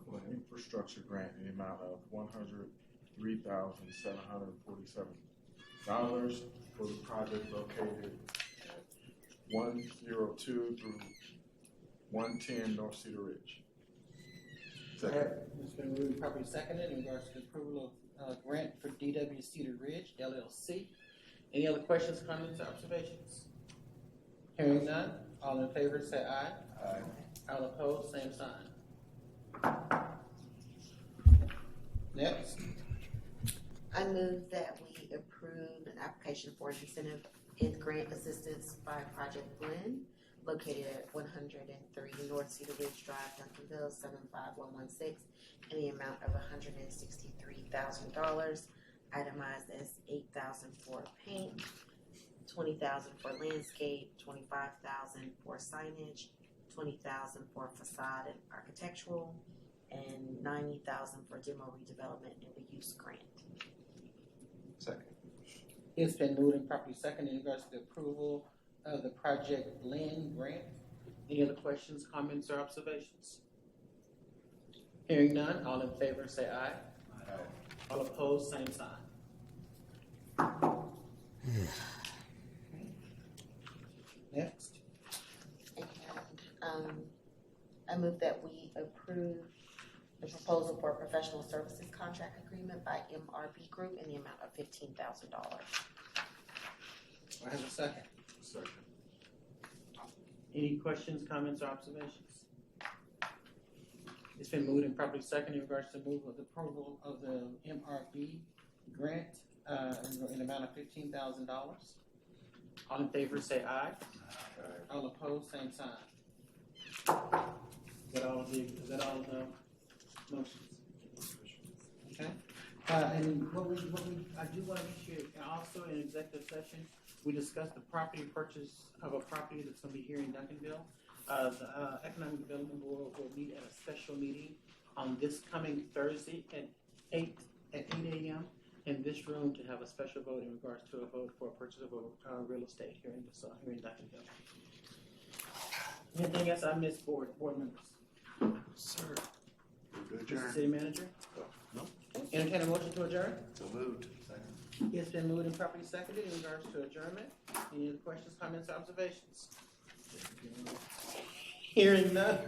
for an infrastructure grant in the amount of $103,747 for the project located at 102 through 110 North Cedar Ridge. Second. It's been moved and properly seconded in regards to the approval of grant for DW Cedar Ridge LLC. Any other questions, comments, or observations? Hearing none, all in favor say aye. Aye. All opposed, same sign. Next. I move that we approve an application for incentive in grant assistance by Project Blend located at 103 North Cedar Ridge Drive, Duncanville, 75116, in the amount of $163,000, itemized as $8,000 for paint, $20,000 for landscape, $25,000 for signage, $20,000 for facade and architectural, and $90,000 for demo redevelopment and reuse grant. Second. It's been moved and properly seconded in regards to the approval of the Project Blend grant. Any other questions, comments, or observations? Hearing none, all in favor say aye. Aye. All opposed, same sign. Next. And I move that we approve the proposal for a professional services contract agreement by MRB Group in the amount of $15,000. I have a second. Second. Any questions, comments, or observations? It's been moved and properly seconded in regards to move of the approval of the MRB grant in the amount of $15,000. All in favor say aye. Aye. All opposed, same sign. Is that all of the motions? Okay. And I do want to make sure, and also in executive session, we discussed the property purchase of a property that's going to be here in Duncanville. The Economic Development Board will meet at a special meeting on this coming Thursday at 8 a.m. in this room to have a special vote in regards to a vote for a purchase of a real estate here in Duncanville. Anything else I missed, board members? Sir. Mr. City Manager? No. Entertain a motion to adjourn? So moved. It's been moved and properly seconded in regards to adjournment. Any other questions, comments, or observations? Hearing none.